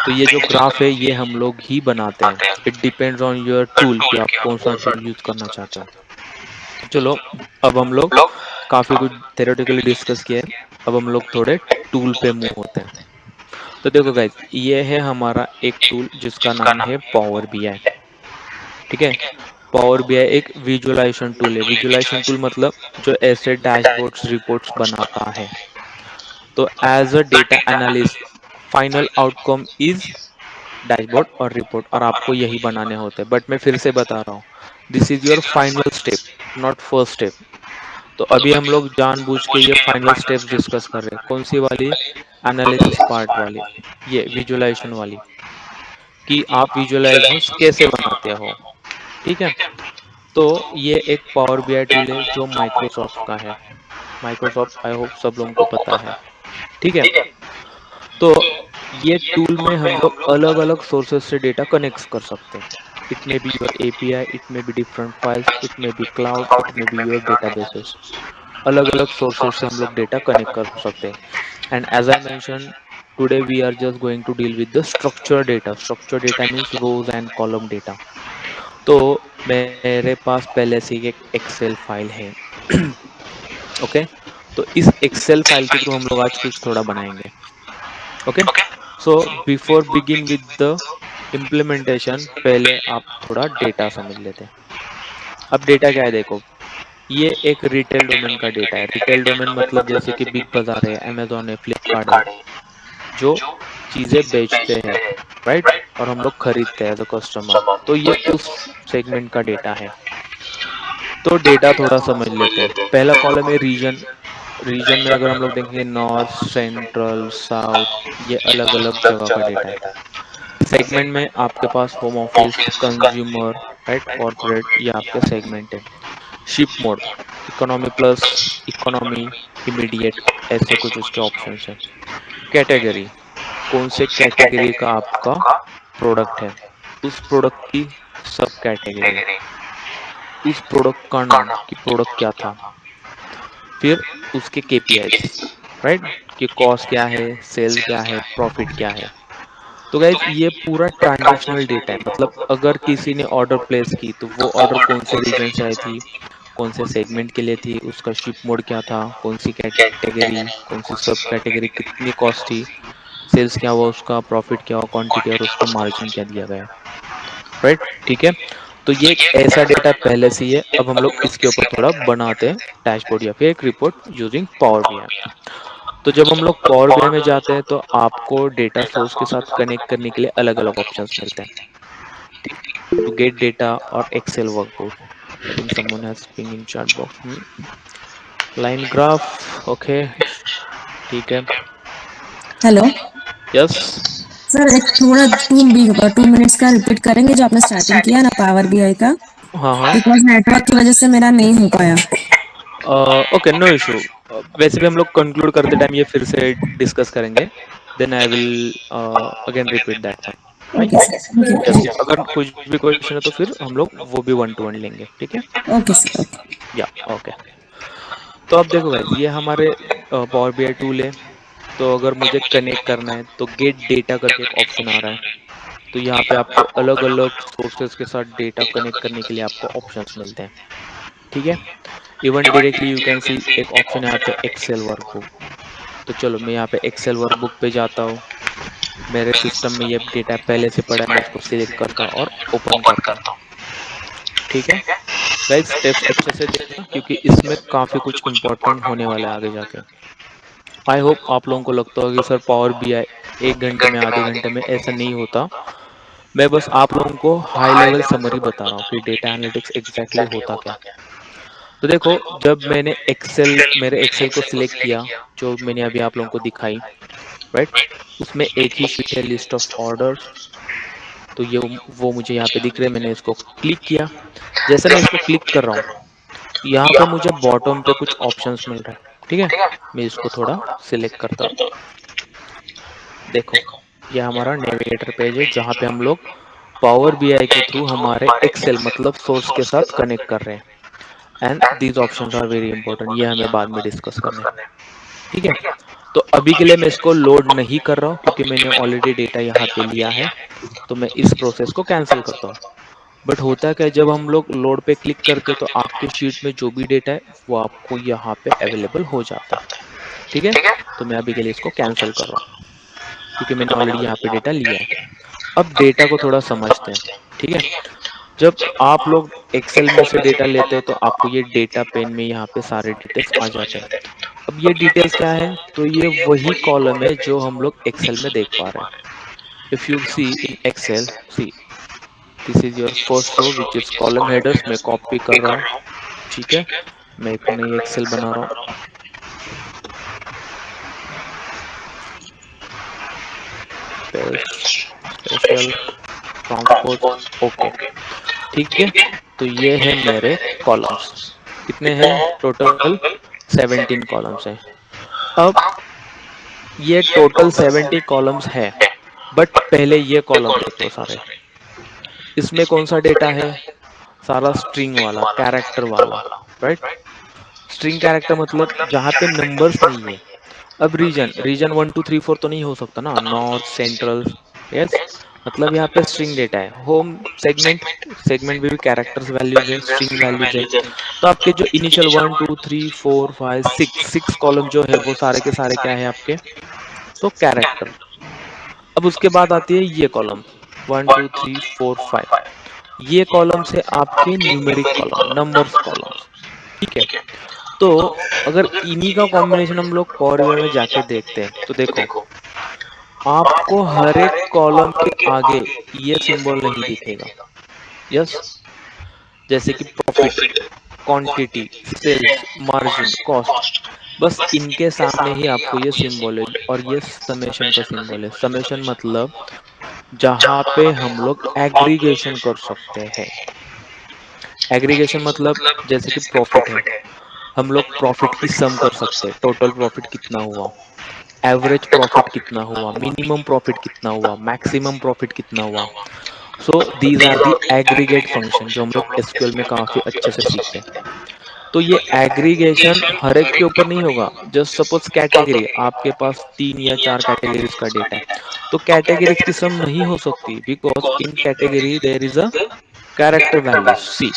तो ये जो ग्राफ है ये हम लोग ही बनाते हैं। It depends on your tool कि आप कौन सा टूल यूज करना चाहते हो। तो चलो, अब हम लोग काफी कुछ थ्योरेटिकली डिस्कस किया है। अब हम लोग थोड़े टूल पे मूव होते हैं। तो देखो गाइज, ये है हमारा एक टूल जिसका नाम है पावर बीआई। ठीक है। पावर बीआई एक विजुअलाइजेशन टूल है। विजुअलाइजेशन टूल मतलब जो ऐसे डैशबोर्ड्स रिपोर्ट्स बनाता है। तो as a data analyst, final outcome is dashboard और रिपोर्ट, और आपको यही बनाने होते हैं। बट मैं फिर से बता रहा हूँ, this is your final step, not first step. तो अभी हम लोग जानबूझ के ये फाइनल स्टेप्स डिस्कस कर रहे हैं। कौन सी वाली? एनालिसिस पार्ट वाली, ये विजुअलाइजेशन वाली, कि आप विजुअलाइजेशंस कैसे बनाते हो। ठीक है। तो ये एक पावर बीआई टूल है जो माइक्रोसॉफ्ट का है। माइक्रोसॉफ्ट, आई होप सब लोगों को पता है। ठीक है। तो ये टूल में हम लोग अलग अलग सोर्सेस से डेटा कनेक्ट कर सकते हैं। It may be your API, it may be different files, it may B cloud, it may be your databases. अलग अलग सोर्सेस से हम लोग डेटा कनेक्ट कर सकते हैं। And as I mention, today we are just going to deal with the structure data. Structure data means rows and column data. तो मेरे पास पहले से ही एक एक्सेल फाइल है। ओके। तो इस एक्सेल फाइल के थ्रू हम लोग आज कुछ थोड़ा बनाएंगे। Okay. So before begin with the implementation, पहले आप थोड़ा डेटा समझ लेते हैं। अब डेटा क्या है देखो, ये एक रिटेल डोमेन का डेटा है। रिटेल डोमेन मतलब जैसे कि बिग बाजार है, अमेजोन है, फ्लिपकार्ट है, जो चीजें बेचते हैं, राइट, और हम लोग खरीदते हैं एज अ कस्टमर। तो ये उस सेगमेंट का डेटा है। तो डेटा थोड़ा समझ लेते हैं। पहला कॉलम है रीजन। रीजन में अगर हम लोग देखेंगे, नॉर्थ, सेंट्रल, साउथ, ये अलग अलग जगह का डेटा है। सेगमेंट में आपके पास home office, consumer, right, corporate, ये आपके सेगमेंट है। Ship mode, economy plus, economy, immediate, ऐसे कुछ उसके ऑप्शंस है। कैटेगरी, कौन से कैटेगरी का आपका प्रोडक्ट है, उस प्रोडक्ट की सब कैटेगरी, उस प्रोडक्ट का नाम कि प्रोडक्ट क्या था, फिर उसके केपीआईज, राइट, कि कॉस्ट क्या है, सेल्स क्या है, प्रॉफिट क्या है। तो गाइज, ये पूरा ट्रांजैक्शनल डेटा है। मतलब अगर किसी ने ऑर्डर प्लेस की तो वो ऑर्डर कौन से रीजन से आई थी, कौन से सेगमेंट के लिए थी, उसका शिप मोड क्या था, कौन सी कैटेगरी, कौन सी सब कैटेगरी, कितनी कॉस्ट थी, सेल्स क्या हुआ उसका, प्रॉफिट क्या हुआ, क्वांटिटी, और उसको मार्जिन क्या दिया गया, राइट। ठीक है। तो ये एक ऐसा डेटा पहले से ही है। अब हम लोग इसके ऊपर थोड़ा बनाते हैं डैशबोर्ड या फिर एक रिपोर्ट यूजिंग पावर बीआई। तो जब हम लोग पावर बीआई में जाते हैं तो आपको डेटा सोर्स के साथ कनेक्ट करने के लिए अलग अलग ऑप्शंस मिलते हैं। ठीक है। टू गेट डेटा और Excel workbook. I think someone has ping in chat box. Line graph, okay, ठीक है। Hello yes. सर, एक थोड़ा 2 मिनट्स का रिपीट करेंगे जो आपने स्टार्टिंग किया ना पावर बीआई का, हाँ हाँ। बिकॉज नेटवर्क की वजह से मेरा नहीं हो पाया। Okay, no issue. वैसे भी हम लोग कंक्लूड करते टाइम ये फिर से डिस्कस करेंगे। Then I will again repeat that one. Fine. Okay sir, yes, okay अगर कुछ भी क्वेश्चन है तो फिर हम लोग वो भी वन टू वन लेंगे, ठीक है। Okay sir, okay. या, ओके। तो अब देखो गाइज, ये हमारे पावर बीआई टूल है। तो अगर मुझे कनेक्ट करना है तो गेट डेटा करके एक ऑप्शन आ रहा है। तो यहाँ पे आपको अलग अलग सोर्सेज के साथ डेटा कनेक्ट करने के लिए आपको ऑप्शंस मिलते हैं। ठीक है। Even directly you can see एक ऑप्शन है यहाँ पे एक्सेल वर्कबुक। तो चलो, मैं यहाँ पे एक्सेल वर्कबुक पे जाता हूँ। मेरे सिस्टम में ये डेटा पहले से पड़ा है, मैं इसको सिलेक्ट करता हूँ और ओपन करता हूँ। ठीक है। गाइस, स्टेप्स अच्छे से देखना क्योंकि इसमें काफी कुछ इंपॉर्टेंट होने वाला है आगे जाके। आई होप आप लोगों को लगता होगा कि सर पावर बीआई 1 घंटे में, आधे घंटे में, ऐसा नहीं होता। मैं बस आप लोगों को हाई लेवल समरी बता रहा हूँ कि डेटा एनालिटिक्स एग्जैक्टली होता क्या। तो देखो, जब मैंने एक्सेल, मेरे एक्सेल को सिलेक्ट किया, जो मैंने अभी आप लोगों को दिखाई, राइट, उसमें एक ही शीट है, लिस्ट ऑफ ऑर्डर्स। तो ये वो मुझे यहाँ पे दिख रहे हैं। मैंने इसको क्लिक किया। जैसे मैं इसको क्लिक कर रहा हूँ तो यहाँ पे मुझे बॉटम पे कुछ ऑप्शंस मिल रहा है। ठीक है। मैं इसको थोड़ा सिलेक्ट करता हूँ। देखो, ये हमारा नेविगेटर पेज है जहाँ पे हम लोग पावर बीआई के थ्रू हमारे एक्सेल मतलब सोर्स के साथ कनेक्ट कर रहे हैं। And these options are very important, ये हमें बाद में डिस्कस करने हैं। ठीक है। तो अभी के लिए मैं इसको लोड नहीं कर रहा हूँ क्योंकि मैंने ऑलरेडी डेटा यहाँ पे लिया है, तो मैं इस प्रोसेस को कैंसिल करता हूँ। बट होता क्या है, जब हम लोग लोड पे क्लिक करते हैं तो आपके शीट में जो भी डेटा है वो आपको यहाँ पे अवेलेबल हो जाता है। ठीक है, तो मैं अभी के लिए इसको कैंसिल कर रहा हूँ क्योंकि मैंने ऑलरेडी यहाँ पे डेटा लिया है। अब डेटा को थोड़ा समझते हैं। ठीक है, जब आप लोग एक्सेल में से डेटा लेते हैं तो आपको ये डेटा पेन में यहाँ पे सारे डिटेल्स आ जाते हैं। अब ये डिटेल्स क्या है, तो ये वही कॉलम है जो हम लोग एक्सेल में देख पा रहे हैं। If you see in Excel, see this is your first row which is column headers. मैं कॉपी कर रहा हूँ। ठीक है, मैं एक नई एक्सेल बना रहा हूँ। Paste, special, transport, okay. ठीक है, तो ये है मेरे कॉलम्स। कितने हैं टोटल? 17 कॉलम्स हैं। अब ये टोटल 70 कॉलम्स है, बट पहले ये कॉलम देख लो सारे। इसमें कौन सा डेटा है? सारा स्ट्रिंग वाला, कैरेक्टर वाला, राइट। स्ट्रिंग कैरेक्टर मतलब जहां पे नंबर्स नहीं है। अब रीजन, रीजन 1 2 3 4 तो नहीं हो सकता ना, नॉर्थ सेंट्रल, यस। मतलब यहाँ पे स्ट्रिंग डेटा है। होम सेगमेंट, सेगमेंट में भी कैरेक्टर्स वैल्यूज है, स्ट्रिंग वैल्यूज है। तो आपके जो इनिशियल 1 2 3 4 5 6 कॉलम जो है वो सारे के सारे क्या है आपके? तो कैरेक्टर। अब उसके बाद आती है ये कॉलम 1 2 3 4 5। ये कॉलम्स है आपके न्यूमेरिक कॉलम, नंबर्स कॉलम्स। ठीक है, तो अगर इन्हीं का कॉम्बिनेशन हम लोग पावर बीआई में जाके देखते हैं तो देखो, आपको हर एक कॉलम के आगे ये सिंबल नहीं दिखेगा। यस, जैसे कि profit, quantity, sales, margin, cost, बस इनके सामने ही आपको ये सिंबल है। और ये समेशन का सिंबल है। समेशन मतलब जहां पे हम लोग एग्रीगेशन कर सकते हैं। एग्रीगेशन मतलब जैसे कि प्रॉफिट है, हम लोग प्रॉफिट की सम कर सकते हैं। टोटल प्रॉफिट कितना हुआ, एवरेज प्रॉफिट कितना हुआ, मिनिमम प्रॉफिट कितना हुआ, मैक्सिमम प्रॉफिट कितना हुआ। So these are the aggregate function जो हम लोग एसक्यूएल में काफी अच्छे से सीखते हैं। तो ये एग्रीगेशन हर एक के ऊपर नहीं होगा। जस्ट सपोज कैटेगरी, आपके पास 3 या 4 कैटेगरीज का डेटा है, तो कैटेगरीज की सम नहीं हो सकती because in category there is a character value C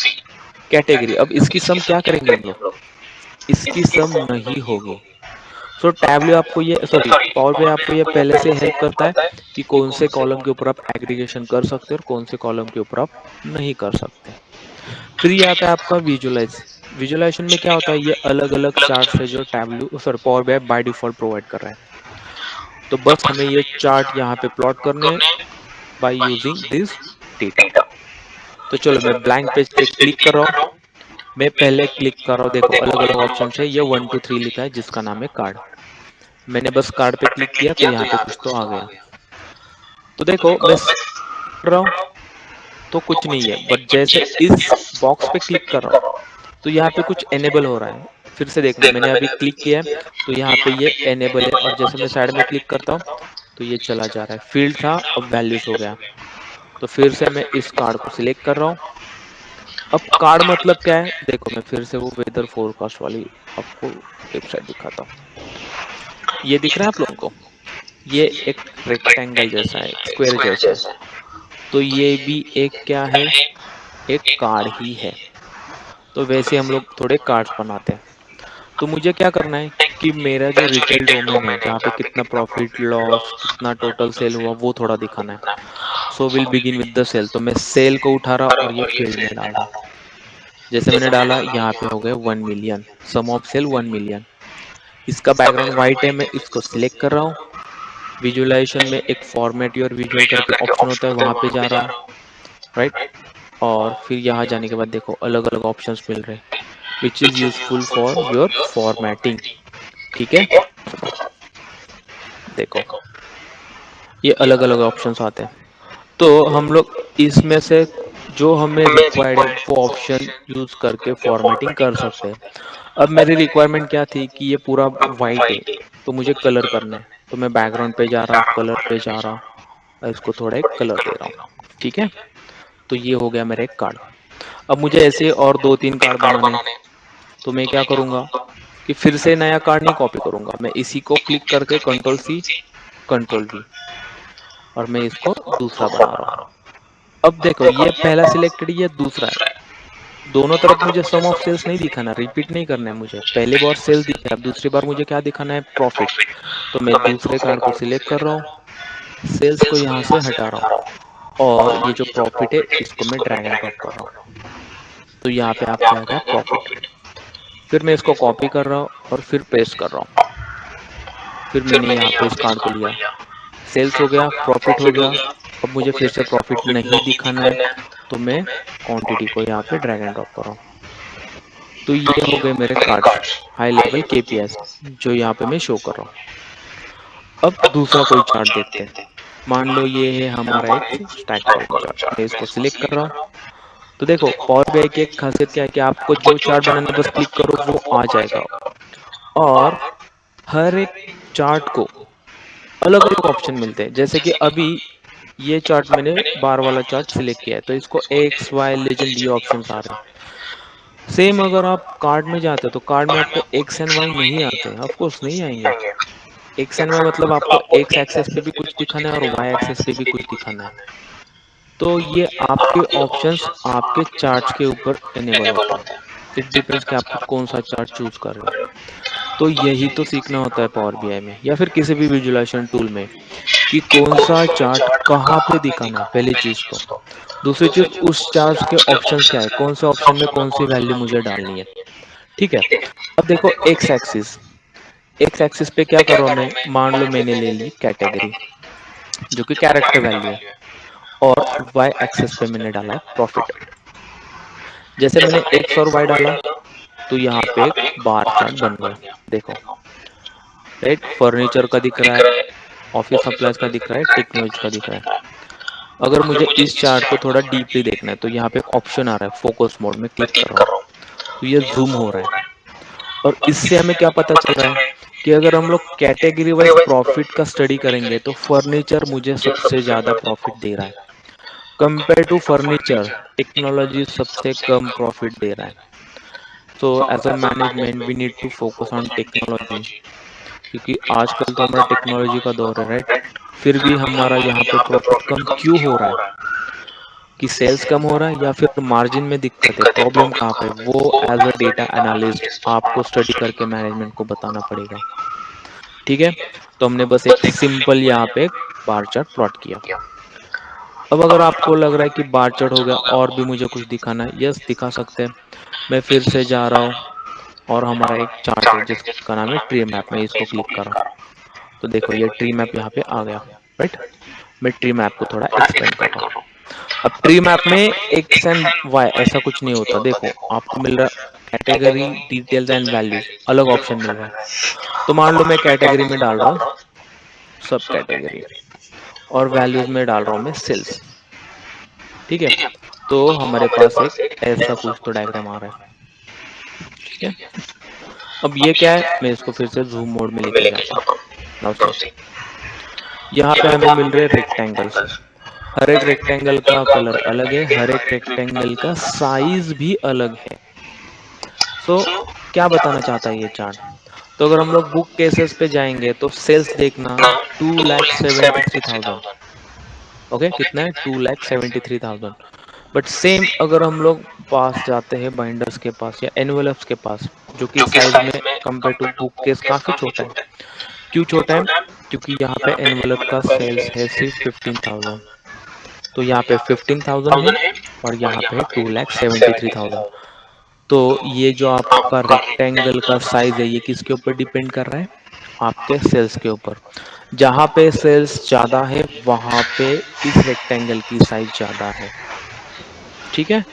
category. अब इसकी सम क्या करेंगे हम लोग? इसकी सम नहीं होगी। सो टैबल्यू आपको ये, सॉरी, पावर बीआई आपको ये पहले से हेल्प करता है कि कौन से कॉलम के ऊपर आप एग्रीगेशन कर सकते हो और कौन से कॉलम के ऊपर आप नहीं कर सकते। फिर ये आता है आपका विजुअलाइज। विजुअलाइजेशन में क्या होता है, ये अलग अलग चार्ट्स है जो tableau, sorry, power BI by default provide कर रहा है। तो बस हमें ये चार्ट यहाँ पे प्लॉट करने बाय यूजिंग दिस डेटा। तो चलो मैं ब्लैंक पेज पे क्लिक कर रहा हूँ। मैं पहले क्लिक कर रहा हूँ, देखो अलग अलग ऑप्शन है। ये 1 2 3 लिखा है जिसका नाम है कार्ड। मैंने बस कार्ड पे क्लिक किया तो यहाँ पे कुछ तो आ गया। तो देखो मैं कर रहा हूँ तो कुछ नहीं है, बट जैसे इस बॉक्स पे क्लिक कर रहा हूँ तो यहाँ पे कुछ एनेबल हो रहा है। फिर से देखना, मैंने अभी क्लिक किया है तो यहाँ पे ये एनेबल है, और जैसे मैं साइड में क्लिक करता हूँ तो ये चला जा रहा है। फील्ड था, अब वैल्यूज हो गया। तो फिर से मैं इस कार्ड को सिलेक्ट कर रहा हूँ। अब कार्ड मतलब क्या है, देखो मैं फिर से वो वेदर फोरकास्ट वाली आपको वेबसाइट दिखाता हूँ। ये दिख रहा है आप लोगों को? ये एक रेक्टेंगल जैसा है, एक स्क्वायर जैसा है। तो ये भी एक क्या है, एक कार्ड ही है। तो वैसे हम लोग थोड़े कार्ड्स बनाते हैं। तो मुझे क्या करना है कि मेरा जो रिटेल डोमेन है जहाँ पे कितना प्रॉफिट लॉस, कितना टोटल सेल हुआ, वो थोड़ा दिखाना है। So will begin with the sale. तो मैं सेल को उठा रहा और ये फील्ड में डाल रहा। जैसे मैंने डाला यहाँ पे हो गए 1 million, sum of sale 1 million. इसका बैकग्राउंड व्हाइट है, मैं इसको सिलेक्ट कर रहा हूँ। विजुअलाइजेशन में एक फॉर्मेट योर विजुअल करके ऑप्शन होता है, वहां पे जा रहा हूँ, राइट। और फिर यहाँ जाने के बाद देखो अलग अलग ऑप्शंस मिल रहे हैं which is useful for your formatting. ठीक है, देखो ये अलग अलग ऑप्शंस आते हैं। तो हम लोग इसमें से जो हमें रिक्वायर्ड है वो ऑप्शन यूज करके फॉर्मेटिंग कर सकते हैं। अब मेरी रिक्वायरमेंट क्या थी कि ये पूरा वाइट है तो मुझे कलर करना है। तो मैं बैकग्राउंड पे जा रहा हूँ, कलर पे जा रहा हूँ और इसको थोड़ा एक कलर दे रहा हूँ। ठीक है, तो ये हो गया मेरा एक कार्ड। अब मुझे ऐसे और 2 3 कार्ड बनाने, तो मैं क्या करूंगा, कि फिर से नया कार्ड नहीं कॉपी करूंगा, मैं इसी को क्लिक करके कंट्रोल सी कंट्रोल वी और मैं इसको दूसरा बना रहा हूँ। अब देखो ये पहला सिलेक्टेड, ये दूसरा है, दोनों तरफ मुझे सम ऑफ सेल्स नहीं दिखाना, रिपीट नहीं करना है मुझे। पहली बार सेल दिखे, अब दूसरी बार मुझे क्या दिखाना है, प्रॉफिट। तो मैं दूसरे कार्ड को सिलेक्ट कर रहा हूँ, सेल्स को यहाँ से हटा रहा हूँ और ये जो प्रॉफिट है इसको मैं ड्रैग एंड ड्रॉप कर रहा हूँ। तो यहाँ पे आपके आ गया प्रॉफिट। फिर मैं इसको कॉपी कर रहा हूँ और फिर पेस्ट कर रहा हूँ। फिर मैंने यहाँ पे इस कार्ड को लिया, सेल्स हो गया, प्रॉफिट हो गया। अब मुझे फिर से प्रॉफिट नहीं दिखाना है, तो मैं क्वांटिटी को यहाँ पे ड्रैग एंड ड्रॉप कर रहा हूँ। तो ये हो गए मेरे कार्ड्स, हाई लेवल केपीएस, जो यहाँ पे मैं शो कर रहा हूँ। अब दूसरा कोई चार्ट देखते हैं। मान लो ये है हमारा एक स्टैक कॉलम चार्ट, मैं इसको सिलेक्ट कर रहा हूँ। तो देखो पावर बीआई की एक खासियत क्या है कि आपको जो चार्ट बनाना है बस क्लिक करो वो आ जाएगा, और हर एक चार्ट को अलग अलग ऑप्शन मिलते हैं। जैसे कि अभी ये चार्ट मैंने बार वाला चार्ट सिलेक्ट किया है, तो इसको एक्स वाई लेजेंड ये ऑप्शंस आ रहे हैं। सेम अगर आप कार्ड में जाते हो तो कार्ड में आपको एक्स एंड वाई नहीं आते, ऑफ कोर्स नहीं आएंगे। एक्स एंड वाई मतलब आपको एक्स एक्सेस पे भी कुछ दिखाना है और वाई एक्सेस पे भी कुछ दिखाना है। तो ये आपके ऑप्शंस आपके चार्ट्स के ऊपर एनेबल होते हैं। इट डिपेंड्स कि आपको कौन सा चार्ट चूज कर रहे हो। तो यही तो सीखना होता है पावर बीआई में या फिर किसी भी विजुअलाइजेशन टूल में, कि कौन सा चार्ट कहाँ पे दिखाना है, पहली चीज तो। दूसरी चीज उस चार्ट के ऑप्शंस क्या है, कौन से ऑप्शन में कौन सी वैल्यू मुझे डालनी है। ठीक है। अब देखो एक्स एक्सिस, एक्स एक्सिस पे क्या कर रहा हूं मैं, मान लो मैंने ले ली कैटेगरी जो कि कैरेक्टर वैल्यू है, और वाई एक्सिस पे मैंने डाला है प्रॉफिट। जैसे मैंने एक्स और वाई डाला तो यहाँ पे एक बार चार्ट बन गया। देखो राइट, फर्नीचर का दिख रहा है, ऑफिस सप्लाईज का दिख रहा है, टेक्नोलॉजी का दिख रहा है। अगर मुझे इस चार्ट को थोड़ा डीपली देखना है तो यहाँ पे एक ऑप्शन आ रहा है फोकस मोड में, क्लिक कर रहा हूँ तो ये जूम हो रहा है। और इससे हमें क्या पता चल रहा है कि अगर हम लोग कैटेगरी वाइज प्रॉफिट का स्टडी करेंगे तो फर्नीचर मुझे सबसे ज्यादा प्रॉफिट दे रहा है, कंपेयर टू फर्नीचर टेक्नोलॉजी सबसे कम प्रॉफिट दे रहा है। So as a management we need to focus on technology, क्योंकि आजकल तो हमारा टेक्नोलॉजी का दौर है राइट। फिर भी हमारा यहाँ पे प्रॉफिट कम क्यों हो रहा है, कि सेल्स कम हो रहा है या फिर मार्जिन में दिक्कत है, प्रॉब्लम कहाँ पे, वो एज अ डेटा एनालिस्ट आपको स्टडी करके मैनेजमेंट को बताना पड़ेगा। ठीक है। तो हमने बस एक सिंपल यहाँ पे एक बार चार्ट प्लॉट किया। अब अगर आपको लग रहा है कि बार चार्ट हो गया और भी मुझे कुछ दिखाना है, यस दिखा सकते हैं। मैं फिर से जा रहा हूँ और हमारा एक चार्ट है जिसका नाम है ट्री मैप, मैं इसको क्लिक कर रहा हूँ। तो देखो ये ट्री मैप यहाँ पे आ गया राइट। मैं ट्री मैप को थोड़ा एक्सपेंड कर रहा हूँ। अब ट्री मैप में एक्स एंड वाई ऐसा कुछ नहीं होता, देखो आपको मिल रहा है कैटेगरी डिटेल्स एंड वैल्यूज, अलग ऑप्शन मिल रहा है। तो मान लो मैं कैटेगरी में डाल रहा हूँ सब कैटेगरी और वैल्यूज में डाल रहा हूँ मैं सेल्स। ठीक है। तो हमारे पास एक ऐसा कुछ तो डायग्राम आ रहा है। ठीक है। अब ये क्या है, मैं इसको फिर से जूम मोड में लेके जाता हूँ। नाउ सी, यहाँ पे हमें मिल रहे रेक्टेंगल्स, हर एक रेक्टेंगल का कलर अलग है, हर एक रेक्टेंगल का साइज भी अलग है। सो क्या बताना चाहता है ये चार्ट, तो अगर हम लोग बुक केसेस पे जाएंगे तो सेल्स देखना 2,73,000। ओके कितना है, 2,73,000। बट सेम अगर हम लोग पास जाते हैं बाइंडर्स के पास या एनवेलप्स के पास, जो कि साइज में कंपेयर टू बुक केस काफी छोटा है। क्यों छोटा है, क्योंकि यहाँ पे एनवेलप का सेल्स है सिर्फ 15,000, तो यहाँ पे 15,000 है और यहाँ पे है 2,73,000। तो ये जो आपका रेक्टेंगल का साइज है ये किसके ऊपर डिपेंड कर रहा है, आपके सेल्स के ऊपर। जहां पे सेल्स ज्यादा है वहां पे इस रेक्टेंगल की साइज ज्यादा है। ठीक है।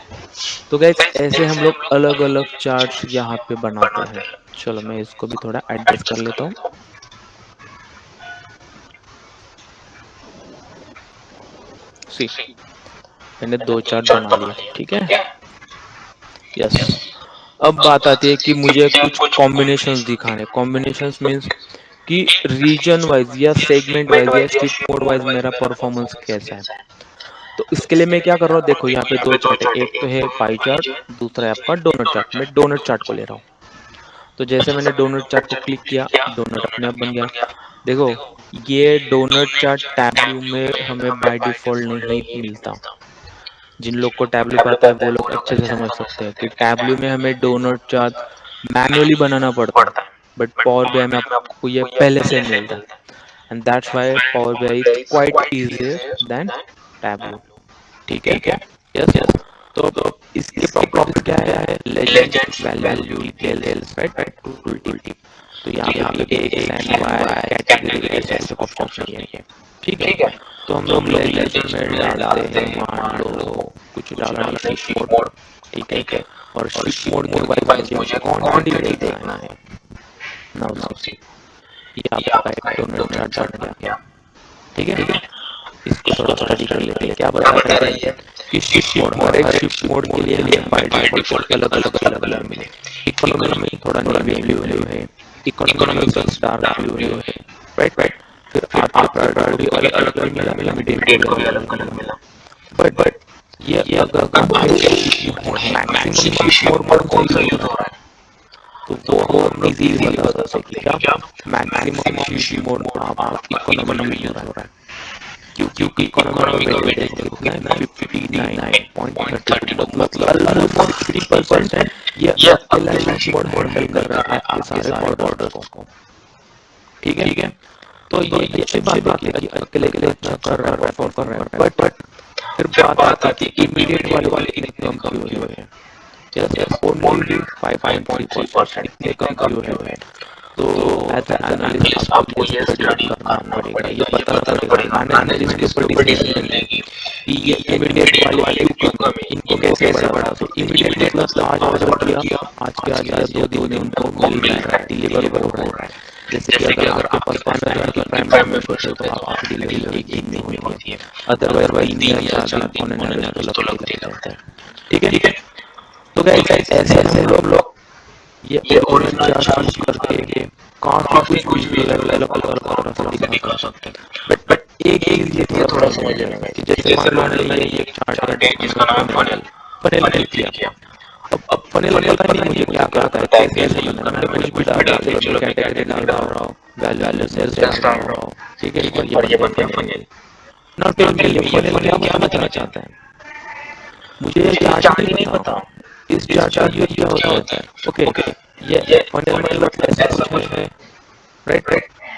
तो गाइस ऐसे हम लोग अलग अलग चार्ट्स यहाँ पे बनाते हैं। चलो मैं इसको भी थोड़ा एडजस्ट कर लेता हूँ। सी, मैंने दो चार्ट बना लिए। ठीक है। यस। अब बात आती है कि मुझे कुछ कॉम्बिनेशंस दिखाने, कॉम्बिनेशंस मींस कि रीजन वाइज या सेगमेंट वाइज या स्ट्रीट मोड वाइज मेरा परफॉर्मेंस कैसा है। तो इसके लिए मैं क्या कर रहा हूँ, देखो यहाँ पे दो चार्ट है, एक तो है पाई चार्ट, दूसरा है आपका डोनट चार्ट। मैं डोनट चार्ट को ले रहा हूँ। तो जैसे मैंने डोनट चार्ट को क्लिक किया, डोनट अपने आप बन गया। देखो, ये डोनट चार्ट टैबल्यू में हमें बाय डिफॉल्ट नहीं मिलता। जिन लोग को टैबल्यू पे आता है वो लोग अच्छे से समझ सकते हैं कि टैबल्यू में हमें डोनट चार्ट मैन्युअली बनाना पड़ता है, बट पावर बीआई में आपको ये पहले से मिलता है। And that's why power BI is quite easier than tableau. ठीक है, यस। तो इसके प्रॉपर्टीज क्या है? Legend, value, details, right, tool tip. तो यहाँ पे भी एक्स एंड वाई कैटेगरी ऐसे ऐसे ऑप्शंस नहीं है। ठीक है, तो हम लोग लेजेंड में डालते हैं, मान लो कुछ डाला नहीं, शिप मोड। ठीक है, और शिप मोड के वाइज मुझे क्वांटिटी देखना है। नाउ सी, ये आपका एक डोनट चार्ट बन गया। ठीक है, इसको थोड़ा स्टडी कर लेते हैं। क्या बताता है ये कि शिफ्ट मोड, हर एक शिफ्ट मोड के लिए हमें बाय डिफॉल्ट अलग अलग कलर मिले। इकोनॉमी में थोड़ा नेवी ब्लू है, इकोनॉमी में डार्क ब्लू है, राइट। फिर आरके प्रायोरिटी भी अलग अलग कलर मिला, मीडियम को भी अलग कलर मिला। बट ये अगर compare shift mode, maximum shift mode कौन सा यूज हो रहा है, तो वो हम इजीली बता सकते हैं कि क्या मैक्सिमम शिफ्ट मोड आप इकोनॉमी में यूज हो रहा है। क्योंकि इकोनॉमी का वेटेज कितना है? 59.32, मतलब ऑलमोस्ट 60% ये अकेला शिफ्ट मोड हैंडल कर रहा है आपके सारे ऑर्डर्स को। ठीक है, तो ये अच्छी बात है कि अकेले के लिए अच्छा कर रहा है, परफॉर्म कर रहा है। बट फिर बात आती है इमीडिएट वाले कितने कम क्यों हुए हैं? यस, ओनली 5.3% इतने कम क्यों हुए हैं? तो एज ए एनालिस्ट आपको ये स्टडी करना पड़ेगा, ये बताना पड़ेगा, मैनेजमेंट इसके ऊपर डिसीजन लेगी कि ये इमीडिएट वाले क्यों कम है, इनको कैसे बढ़ा सकते। इमीडिएट मतलब आज ऑर्डर किया, आज के आज या 2 दिन में उनको मिल रहा है, डिलीवर हो रहा है। जैसे कि अगर आपके पास 5,000 की प्राइम मेंबरशिप है तो आपकी डिलीवरी एक दिन में होती है, अदरवाइज 3 या 4 दिन ऑन एन एवरेज तो लगते रहता है। ठीक है, तो गाइस ऐसे हम लोग ये ओरिजिनल चार्ट यूज करके काफी कुछ भी अलग अलग तरह से दिखा सकते हैं। बट एक चीज ये थोड़ा समझ लेना है कि जैसे मान लो हमने ये एक चार्ट है जिसका नाम है फनेल। फनेल किया, अब फनेल पता नहीं मुझे क्या करता है, कैसे बनाना है, कुछ भी डाल रहा हूँ, चलो मैं कैटेगरी डाल रहा हूँ, वैल्यू सेल्स डाल रहा हूँ। ठीक है, और ये बन गया फनेल। नाउ टेल मी, ये फनेल क्या बताना चाहता है? मुझे ये चार्ट ही नहीं पता, इस चार्ट का यूज क्या होता है? ओके, ये फनेल मतलब ऐसा कुछ है, राइट।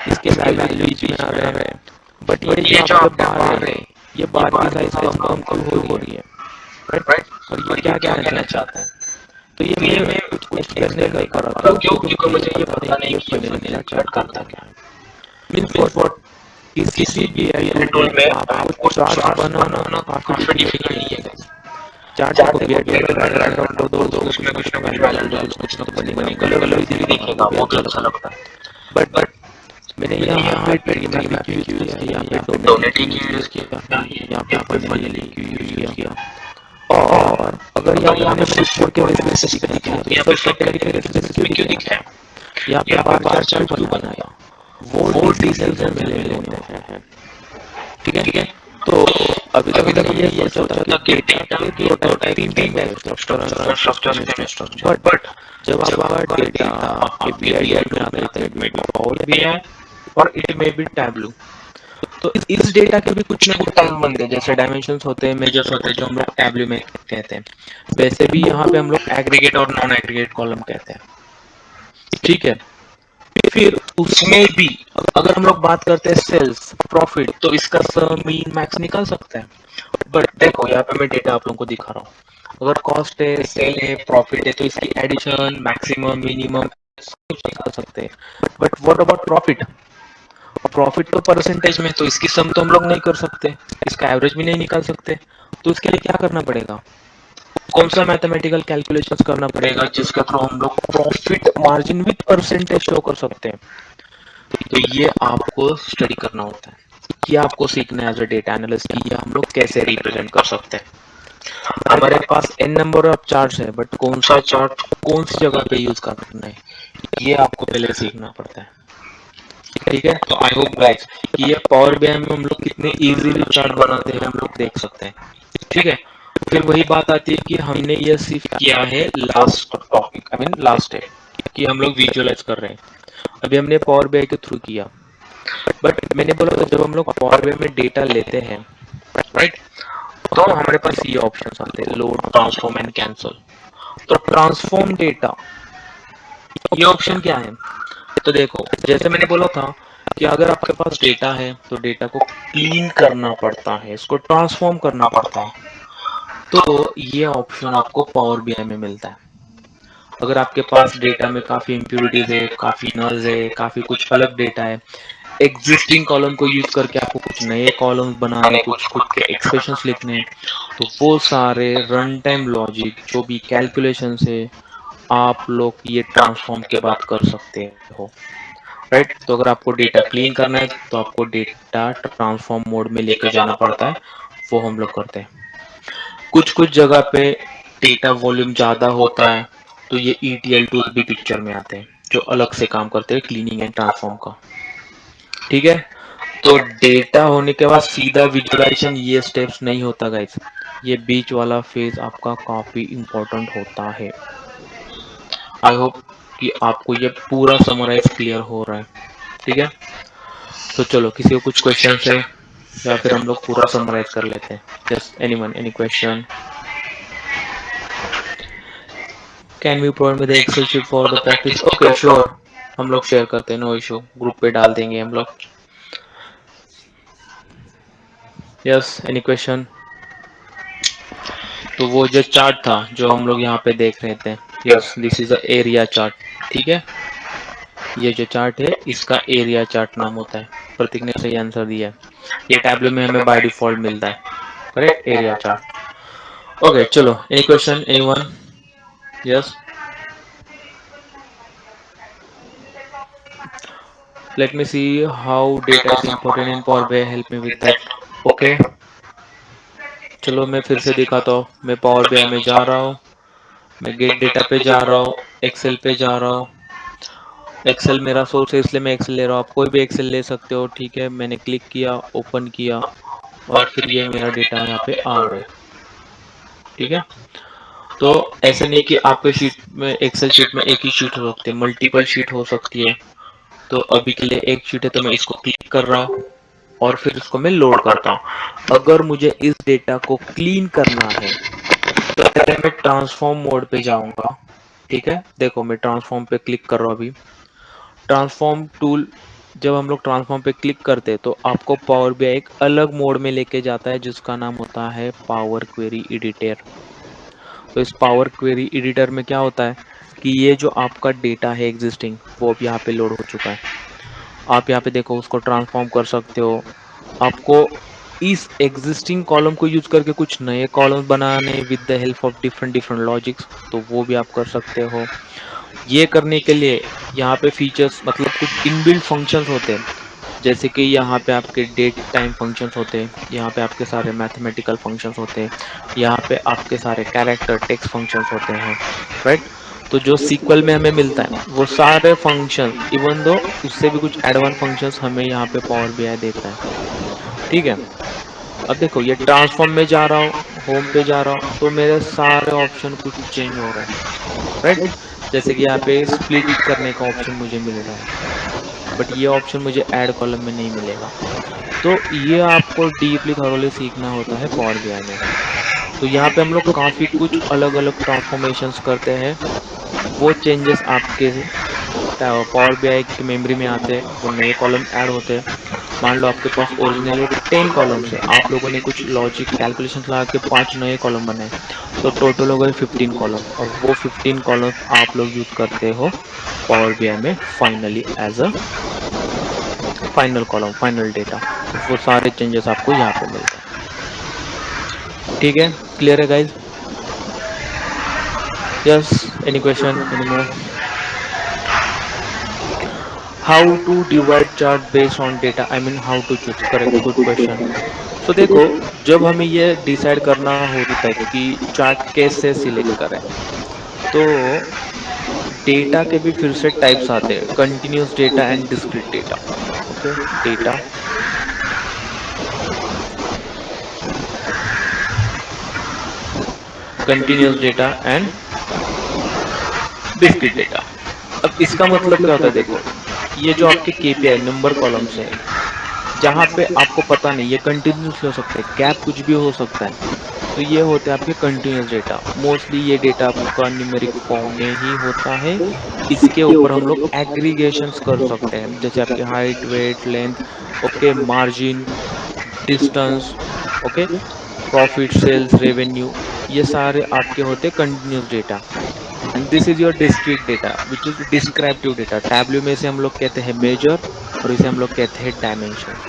इसके वैल्यू बीच में आ रहे हैं, बट ये जो आपके बार है, ये बार की साइज कम क्यों हो रही है, राइट। और ये क्या कहना चाहता है? तो ये मैं कुछ एक्सप्लेन नहीं कर रहा था क्योंकि मुझे ये पता नहीं कि ये फनेल चार्ट करता क्या है। मीन्स व्हाट, किसी भी AI टूल में आपको चार्ट बनाना काफी डिफिकल्ट नहीं है। चार्ट को BI टूल पे ड्रैग कर दो, उसमें कुछ ना कुछ वैल्यू डाल दो, कुछ ना कुछ बनेगा, कलर इजीली दिखेगा, बहुत अच्छा लगता है। बट मैंने यहाँ पे ट्री मैजिक यूज किया, यहाँ पे डोनेट यूज किया, यहाँ पे फनेल यूज किया। और अगर यहाँ पे मैंने शिफ्ट मोड के वजह से दिखा है, तो ये सब कैटेगरी के वजह से क्यों दिखा है? यहाँ पे बार चार्ट क्यों बनाया? वो डिटेल्स हमें ले लेने हैं। ठीक है, तो अभी तक ये सोचा था कि डेटा के दो टाइप, तीन टाइप, स्ट्रक्चर, बट जब आपका डेटा आपके BI में आता है, it may B power BI और इट मे बी टैबलू। तो इस डेटा के भी कुछ ना कुछ टाइप बनते हैं, जैसे डायमेंशंस होते हैं, मेजर्स होते हैं, जो हम लोग टैबलू में कहते हैं। वैसे भी यहाँ पे हम लोग एग्रीगेट और नॉन एग्रीगेट कॉलम कहते हैं। ठीक है, फिर उसमें भी अगर हम लोग बात करते हैं सेल्स प्रॉफिट, तो इसका सम मीन मैक्स निकाल सकते हैं। बट देखो यहाँ पे मैं डेटा आप लोगों को दिखा रहा हूँ, अगर कॉस्ट है, सेल है, प्रॉफिट है, तो इसकी एडिशन, मैक्सिमम, मिनिमम कुछ निकाल सकते हैं। But what about profit? Profit तो परसेंटेज में, तो इसकी सम तो हम लोग नहीं कर सकते, इसका एवरेज भी नहीं निकाल सकते। तो इसके लिए क्या करना पड़ेगा? कौन सा मैथमेटिकल कैलकुलेशंस करना पड़ेगा जिसके थ्रू हम लोग profit margin with percentage show कर सकते हैं? तो ये आपको स्टडी करना होता है, ये आपको सीखना है एज अ डेटा एनालिस्ट कि ये हम लोग कैसे रिप्रेजेंट कर सकते हैं। हमारे पास n नंबर ऑफ चार्ट्स है, बट कौन सा चार्ट कौन सी जगह पे यूज करना है, ये आपको पहले सीखना पड़ता है। ठीक है, तो आई होप गाइस कि ये पावर बीआई में हम लोग कितने इजीली चार्ट बनाते हैं हम लोग देख सकते हैं। ठीक है, फिर वही बात आती है कि हमने ये सिर्फ किया है last topic, I mean last day. कि हम लोग विजुअलाइज कर रहे हैं। अभी हमने पावर बीआई के थ्रू किया, बट मैंने बोला था जब हम लोग पावर बीआई में डेटा लेते हैं, राइट, तो हमारे पास ये ऑप्शंस आते हैं, लोड, ट्रांसफॉर्म एंड कैंसल। तो ट्रांसफॉर्म डेटा, ये ऑप्शन क्या है? तो देखो, जैसे मैंने बोला था कि अगर आपके पास डेटा है तो डेटा को क्लीन करना पड़ता है, इसको ट्रांसफॉर्म करना पड़ता है। तो ये ऑप्शन आपको पावर बीआई में मिलता है। अगर आपके पास डेटा में काफी इम्प्यूरिटीज है, काफी नॉइज है, काफी कुछ अलग डेटा है, एग्जिस्टिंग कॉलम को यूज करके आपको कुछ नए कॉलम्स बनाने, कुछ खुद के एक्सप्रेशंस लिखने हैं, तो वो सारे रन टाइम लॉजिक जो भी कैलकुलेशन है, आप लोग ये ट्रांसफॉर्म के बाद कर सकते हो, राइट। तो अगर आपको डेटा क्लीन करना है तो आपको डेटा ट्रांसफॉर्म मोड में लेके जाना पड़ता है, वो हम लोग करते हैं। कुछ कुछ जगह पे डेटा वॉल्यूम ज्यादा होता है तो ये ईटीएल टूल भी पिक्चर में आते हैं, जो अलग से काम करते हैं क्लीनिंग एंड ट्रांसफॉर्म का। ठीक है, तो डेटा होने के बाद सीधा विजुअलाइजेशन ये स्टेप्स नहीं होता गाइस, ये बीच वाला फेज आपका काफी इंपॉर्टेंट होता है। आई होप कि आपको ये पूरा समराइज क्लियर हो रहा है। ठीक है, तो चलो किसी को कुछ क्वेश्चन है या फिर हम लोग पूरा समराइज कर लेते हैं। Just anyone, any question? Can we provide me the excel sheet for the practice? Okay sure, हम लोग शेयर करते हैं, नो इशू, ग्रुप पे डाल देंगे हम लोग। Yes, any question? तो वो जो चार्ट था जो हम लोग यहाँ पे देख रहे थे, yes this is a area chart. ठीक है, ये जो चार्ट है इसका एरिया चार्ट नाम होता है। प्रतीक ने सही आंसर दिया है, ये टैबलो में हमें बाय डिफॉल्ट मिलता है, करेक्ट, एरिया चार्ट। ओके चलो, any question, anyone? Yes, let me see how data is important in Power BI, help me with that. Okay, चलो मैं फिर से दिखाता हूँ। मैं पावर बीआई में जा रहा हूँ, मैं गेट डेटा पे जा रहा हूँ, एक्सेल पे जा रहा हूँ। एक्सेल मेरा सोर्स है इसलिए मैं एक्सेल ले रहा हूँ, आप कोई भी एक्सेल ले सकते हो। ठीक है, मैंने क्लिक किया, ओपन किया, और फिर ये मेरा डेटा यहाँ पे आ गया। ठीक है, तो ऐसे नहीं कि आपके शीट में, एक्सेल शीट में एक ही शीट हो सकती है, मल्टीपल शीट हो सकती है। तो अभी के लिए एक शीट है तो मैं इसको क्लिक कर रहा हूँ और फिर इसको मैं लोड करता हूँ। अगर मुझे इस डेटा को क्लीन करना है तो पहले मैं ट्रांसफॉर्म मोड पे जाऊंगा। ठीक है, देखो मैं ट्रांसफॉर्म पे क्लिक कर रहा हूँ अभी। ट्रांसफॉर्म टूल, जब हम लोग ट्रांसफॉर्म पे क्लिक करते हैं तो आपको पावर बीआई एक अलग मोड में लेके जाता है जिसका नाम होता है पावर क्वेरी एडिटर। तो इस पावर क्वेरी एडिटर में क्या होता है कि ये जो आपका डेटा है एग्जिस्टिंग, वो अब यहाँ पे लोड हो चुका है। आप यहाँ पे देखो, उसको ट्रांसफॉर्म कर सकते हो। आपको इस एग्जिस्टिंग कॉलम को यूज करके कुछ नए कॉलम बनाने with the help of different different logics, तो वो भी आप कर सकते हो। ये करने के लिए यहाँ पे फीचर्स, मतलब कुछ इनबिल्ट फंक्शंस होते हैं, जैसे कि यहाँ पे आपके डेट टाइम फंक्शंस होते हैं, यहाँ पे आपके सारे मैथमेटिकल फंक्शंस होते हैं, यहाँ पे आपके सारे कैरेक्टर टेक्स्ट फंक्शंस होते हैं, राइट। तो जो सीक्वल में हमें मिलता है वो सारे फंक्शंस, इवन दो उससे भी कुछ एडवांस फंक्शंस हमें यहाँ पे पावर बीआई देता है। ठीक है, अब देखो ये ट्रांसफॉर्म में जा रहा हूँ, होम पे जा रहा हूँ, तो मेरे सारे ऑप्शन कुछ चेंज हो रहे हैं, राइट। जैसे कि यहाँ पे स्प्लिट करने का ऑप्शन मुझे मिल रहा है, बट ये ऑप्शन मुझे ऐड कॉलम में नहीं मिलेगा। तो ये आपको डीपली थॉरोली सीखना होता है पावर बीआई में। तो यहाँ पे हम लोग काफी कुछ अलग अलग ट्रांसफॉर्मेशंस करते हैं, वो चेंजेस आपके पावर बीआई की मेमोरी में आते हैं, वो नए कॉलम ऐड होते हैं। मान लो आपके पास ओरिजिनली 10 कॉलम्स है, आप लोगों ने कुछ लॉजिक कैलकुलेशंस लगा के 5 नए कॉलम बनाए, तो टोटल हो गए 15 कॉलम, और वो 15 कॉलम्स आप लोग यूज करते हो पावर बीआई में finally as a final column, final data. तो वो सारे चेंजेस आपको यहाँ पे मिलते हैं। ठीक है, क्लियर है guys? Yes, any question, any more? How to divide chart based on data, I mean how to choose, correct, good question. So देखो, जब हमें ये डिसाइड करना होता है कि चार्ट कैसे सिलेक्ट करें, तो डेटा के भी फिर से टाइप्स आते हैं, continuous data and discrete data. Okay, data, continuous data and discrete data. अब अब इसका मतलब क्या होता है, देखो ये जो आपके केपीआई नंबर कॉलम्स है, जहाँ पे आपको पता नहीं, ये कंटिन्यूअसली हो सकता है, गैप कुछ भी हो सकता है, तो ये होते हैं आपके कंटिन्यूअस डेटा। मोस्टली ये डेटा आपका न्यूमेरिक फॉर्म में ही होता है। इसके ऊपर हम लोग एग्रीगेशंस कर सकते हैं, जैसे आपके height, weight, length, okay, margin, distance, okay, profit, sales, revenue, ये सारे आपके होते हैं continuous data. And this is your discrete data which is descriptive data. Tableau में से हम लोग कहते हैं मेजर, और इसे हम लोग कहते हैं डायमेंशंस।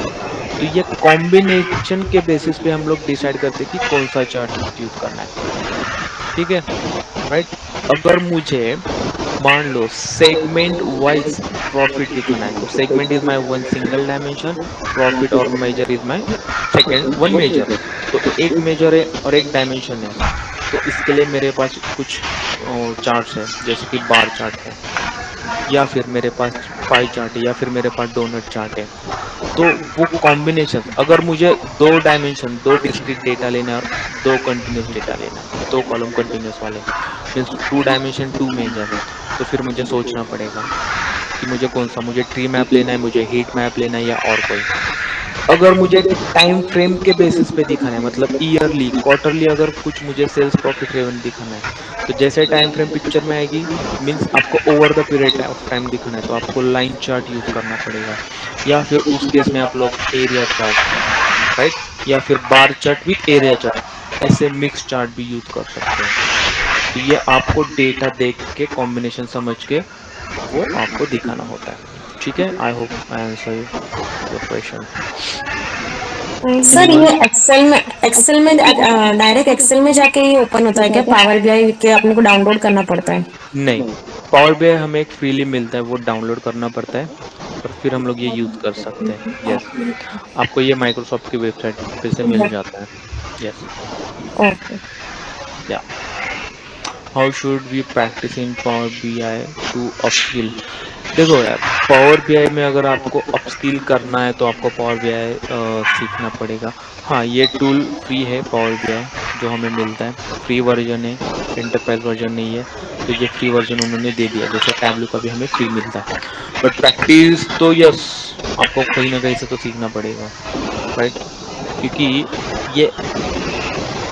तो ये कॉम्बिनेशन के बेसिस पे हम लोग डिसाइड करते हैं कि कौन सा चार्ट यूज करना है। ठीक है, राइट। अगर मुझे मान लो सेगमेंट वाइज प्रॉफिट दिखाना है, तो segment is my one single dimension, profit और measure is my second one measure. तो एक मेजर है और एक डायमेंशन है, तो इसके लिए मेरे पास कुछ चार्ट्स है, जैसे कि बार चार्ट है, या फिर मेरे पास पाई चार्ट है, या फिर मेरे पास डोनट चार्ट है। तो वो कॉम्बिनेशन, अगर मुझे दो डायमेंशन, दो डिस्क्रीट डेटा लेना है और दो कंटिन्यूस डेटा लेना है, दो कॉलम कंटिन्यूस वाले, means two dimension two measure, तो फिर मुझे सोचना पड़ेगा कि मुझे कौन सा, मुझे ट्री मैप लेना है, मुझे हीट मैप लेना है, या और कोई। अगर मुझे टाइम फ्रेम के बेसिस पे दिखाना है, मतलब ईयरली, क्वार्टरली, अगर कुछ मुझे सेल्स प्रॉफिट रेवेन्यू दिखाना है, तो जैसे टाइम फ्रेम पिक्चर में आएगी, मींस आपको over the period of time दिखाना है, तो आपको लाइन चार्ट यूज करना पड़ेगा, या फिर उस केस में आप लोग एरिया चार्ट, राइट, या फिर bar chart with area chart, ऐसे मिक्स चार्ट भी यूज कर सकते हैं। तो ये आपको डेटा देख के कॉम्बिनेशन समझ के वो आपको दिखाना होता है। ठीक है, I hope I answer your question. Sir anyone? ये एक्सेल में डायरेक्ट एक्सेल में जाके ही ओपन होता है क्या? पावर बीआई के अपने को डाउनलोड करना पड़ता है? नहीं, पावर बीआई हमें एक फ्रीली मिलता है, वो डाउनलोड करना पड़ता है, और फिर हम लोग ये यूज कर सकते हैं। यस, आपको ये माइक्रोसॉफ्ट की वेबसाइट पे से मिल जाता है। यस। ओके। या how should we practice in power BI to upskill? देखो यार, पावर बीआई में अगर आपको अपस्किल करना है, तो आपको पावर बीआई सीखना पड़ेगा। हाँ, ये टूल फ्री है, पावर बीआई जो हमें मिलता है, फ्री वर्जन है, एंटरप्राइज वर्जन नहीं है। तो ये फ्री वर्जन उन्होंने दे दिया, जैसे टैबलू का भी हमें फ्री मिलता है। बट प्रैक्टिस तो यस, आपको कहीं ना कहीं से तो सीखना पड़ेगा, राइट। क्योंकि ये,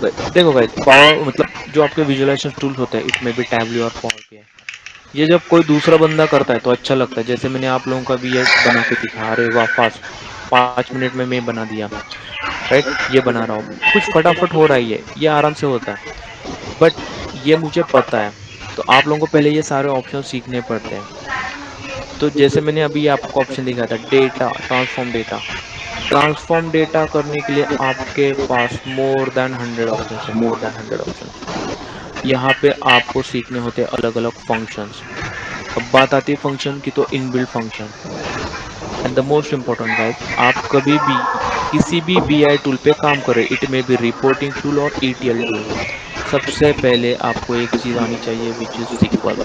देखो गाइस, पावर मतलब जो आपके विजुअलाइजेशन टूल्स होते हैं, इट में भी टैबलू और पावर बीआई, ये जब कोई दूसरा बंदा करता है तो अच्छा लगता है। जैसे मैंने आप लोगों का भी ये बना के दिखाया, अरे वाह, फास्ट, 5 मिनट में मैं बना दिया, राइट, ये बना रहा हूँ, कुछ फटाफट हो रहा है, ये आराम से होता है। बट ये मुझे पता है, तो आप लोगों को पहले ये सारे ऑप्शन सीखने पड़ते हैं। तो जैसे मैंने अभी आपको ऑप्शन दिखाया था, data transform data, transform data करने के लिए आपके पास मोर देन 100 ऑप्शन है, मोर देन 100 ऑप्शन। यहाँ पे आपको सीखने होते हैं अलग अलग फंक्शंस। अब बात आती है फंक्शन की, तो inbuilt function, and the most important guys, आप कभी भी किसी भी बीआई टूल पे काम करें, इट में भी रिपोर्टिंग टूल और ईटीएल टूल, सबसे पहले आपको एक चीज आनी चाहिए, विच इज सीक्वल।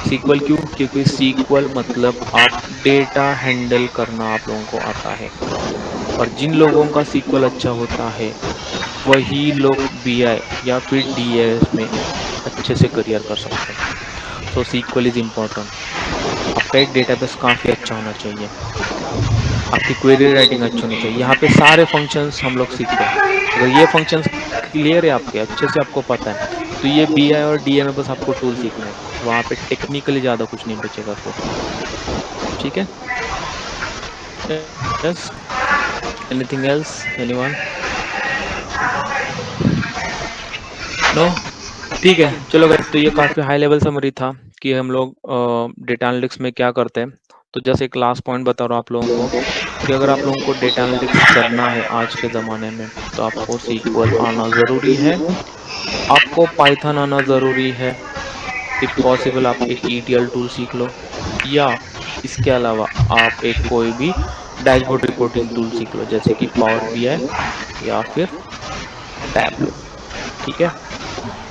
सीक्वल क्यों? क्योंकि सीक्वल मतलब आप डेटा हैंडल करना आप लोगों को आता है, और जिन लोगों का सीक्वल अच्छा होता है, वही लोग बीआई या फिर डीएस में अच्छे से करियर कर सकते हैं। सो सीक्वल इज इम्पोर्टेंट। आपका एक डेटाबेस काफी अच्छा होना चाहिए, आपकी क्वेरी राइटिंग अच्छी होनी चाहिए। यहाँ पे सारे फंक्शंस हम लोग सीखते हैं। अगर ये फंक्शंस क्लियर है आपके, अच्छे से आपको पता है, तो ये बीआई और डीए में बस आपको टूल सीखना है, वहां पे टेक्निकली ज्यादा कुछ नहीं बचेगा फिर। ठीक है, yes, anything else, anyone? No? ठीक है, चलो गाइस, तो ये काफी हाई लेवल समरी था कि हम लोग डेटा एनालिटिक्स में क्या करते हैं। तो जैसे एक लास्ट पॉइंट बता रहा हूँ आप लोगों को, कि अगर आप लोगों को डेटा एनालिटिक्स करना है आज के ज़माने में, तो आपको सीक्वल आना ज़रूरी है, आपको पाइथन आना ज़रूरी है, इफ़ पॉसिबल आप एक ईटीएल टूल सीख लो, या इसके अलावा आप एक कोई भी डैशबोर्ड रिपोर्टिंग टूल सीख लो, जैसे कि पावर बीआई या फिर टैबलू। ठीक है,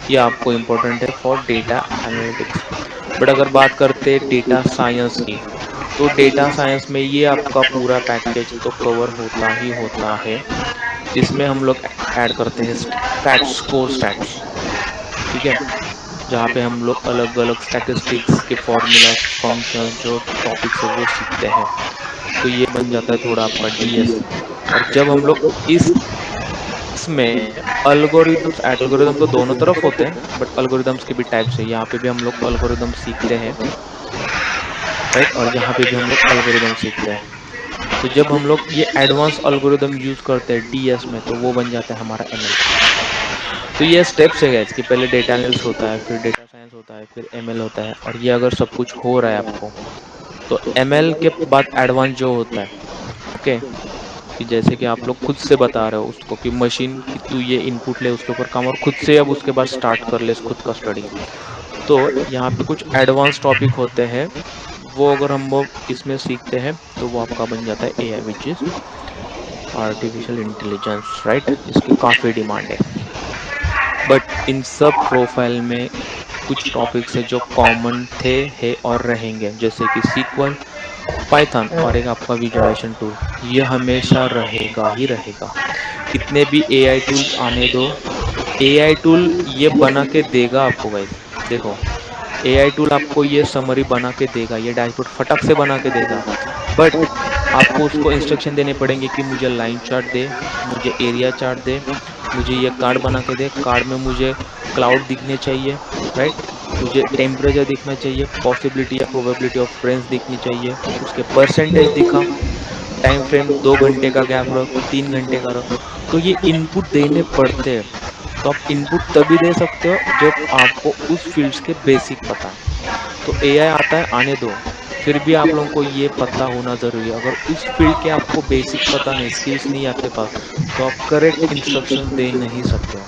ये आपको इम्पोर्टेंट है फॉर डेटा एनालिटिक्स। बट अगर बात करते हैं डेटा साइंस की, तो डेटा साइंस में ये आपका पूरा पैकेज तो कवर होता ही होता है। इसमें हम लोग ऐड करते हैं स्टैट्स, कोर स्टैट्स। ठीक है, जहाँ पे हम लोग अलग अलग स्टैटिस्टिक्स के फॉर्मूलाज फंक्शंस जो टॉपिक्स है वो सीखते हैं। तो ये बन जाता है थोड़ा आपका डीएस। और जब हम लोग इसमें अल्गोरिदम्स, एल्गोरिदम तो दोनों तरफ होते हैं बट अल्गोरिदम्स के भी टाइप्स है, यहाँ पे भी हम लोग अल्गोरिदम सीखते हैं, राइट। और यहाँ पे भी हम लोग अल्गोरिदम सीखते हैं। तो जब हम लोग ये एडवांस अल्गोरिदम यूज करते हैं डीएस में, तो वो बन जाता है हमारा एमएल। तो ये स्टेप्स है गाइस कि पहले डेटा एनालिसिस होता है, फिर डेटा साइंस होता है, फिर एमएल होता है। और ये अगर सब कुछ हो रहा है आपको, तो एमएल के बाद एडवांस जो होता है, ओके, कि जैसे कि आप लोग खुद से बता रहे हो उसको कि मशीन कि तू ये इनपुट ले उसके ऊपर काम, और खुद से अब उसके बाद स्टार्ट कर ले खुद का स्टडी। तो यहाँ पे कुछ एडवांस टॉपिक होते हैं, वो अगर हम वो इसमें सीखते हैं तो वो आपका बन जाता है AI, which is artificial intelligence, right. इसकी काफ़ी डिमांड है। बट इन सब प्रोफाइल में कुछ टॉपिक्स है जो कॉमन थे, है और रहेंगे, जैसे कि सीक्वल, पाइथन और एक आपका विजुअलाइजेशन टूल। ये हमेशा रहेगा ही रहेगा। कितने भी एआई टूल्स आने दो, एआई टूल ये बना के देगा आपको गाइस। देखो, एआई टूल आपको ये समरी बना के देगा, ये डैशबोर्ड फटक से बना के देगा। बट आपको उसको इंस्ट्रक्शन देने पड़ेंगे कि मुझे लाइन चार्ट दे, मुझे एरिया चार्ट दे, मुझे ये कार्ड बना के दे, कार्ड में मुझे क्लाउड दिखने चाहिए, राइट। मुझे टेम्परेचर दिखना चाहिए, पॉसिबिलिटी या प्रोबेबिलिटी ऑफ रेंज दिखनी चाहिए, उसके परसेंटेज दिखा, टाइम फ्रेम 2 घंटे का गैप रख, 3 घंटे का रख। तो ये इनपुट देने पड़ते हैं। तो आप इनपुट तभी दे सकते हो जब आपको उस फील्ड्स के बेसिक पता है। तो एआई आता है, आने दो, फिर भी आप लोगों को ये पता होना जरूरी है। अगर उस फील्ड के आपको बेसिक पता नहीं, स्किल्स नहीं है आपके पास, तो आप करेक्ट इंस्ट्रक्शन दे नहीं सकते हो।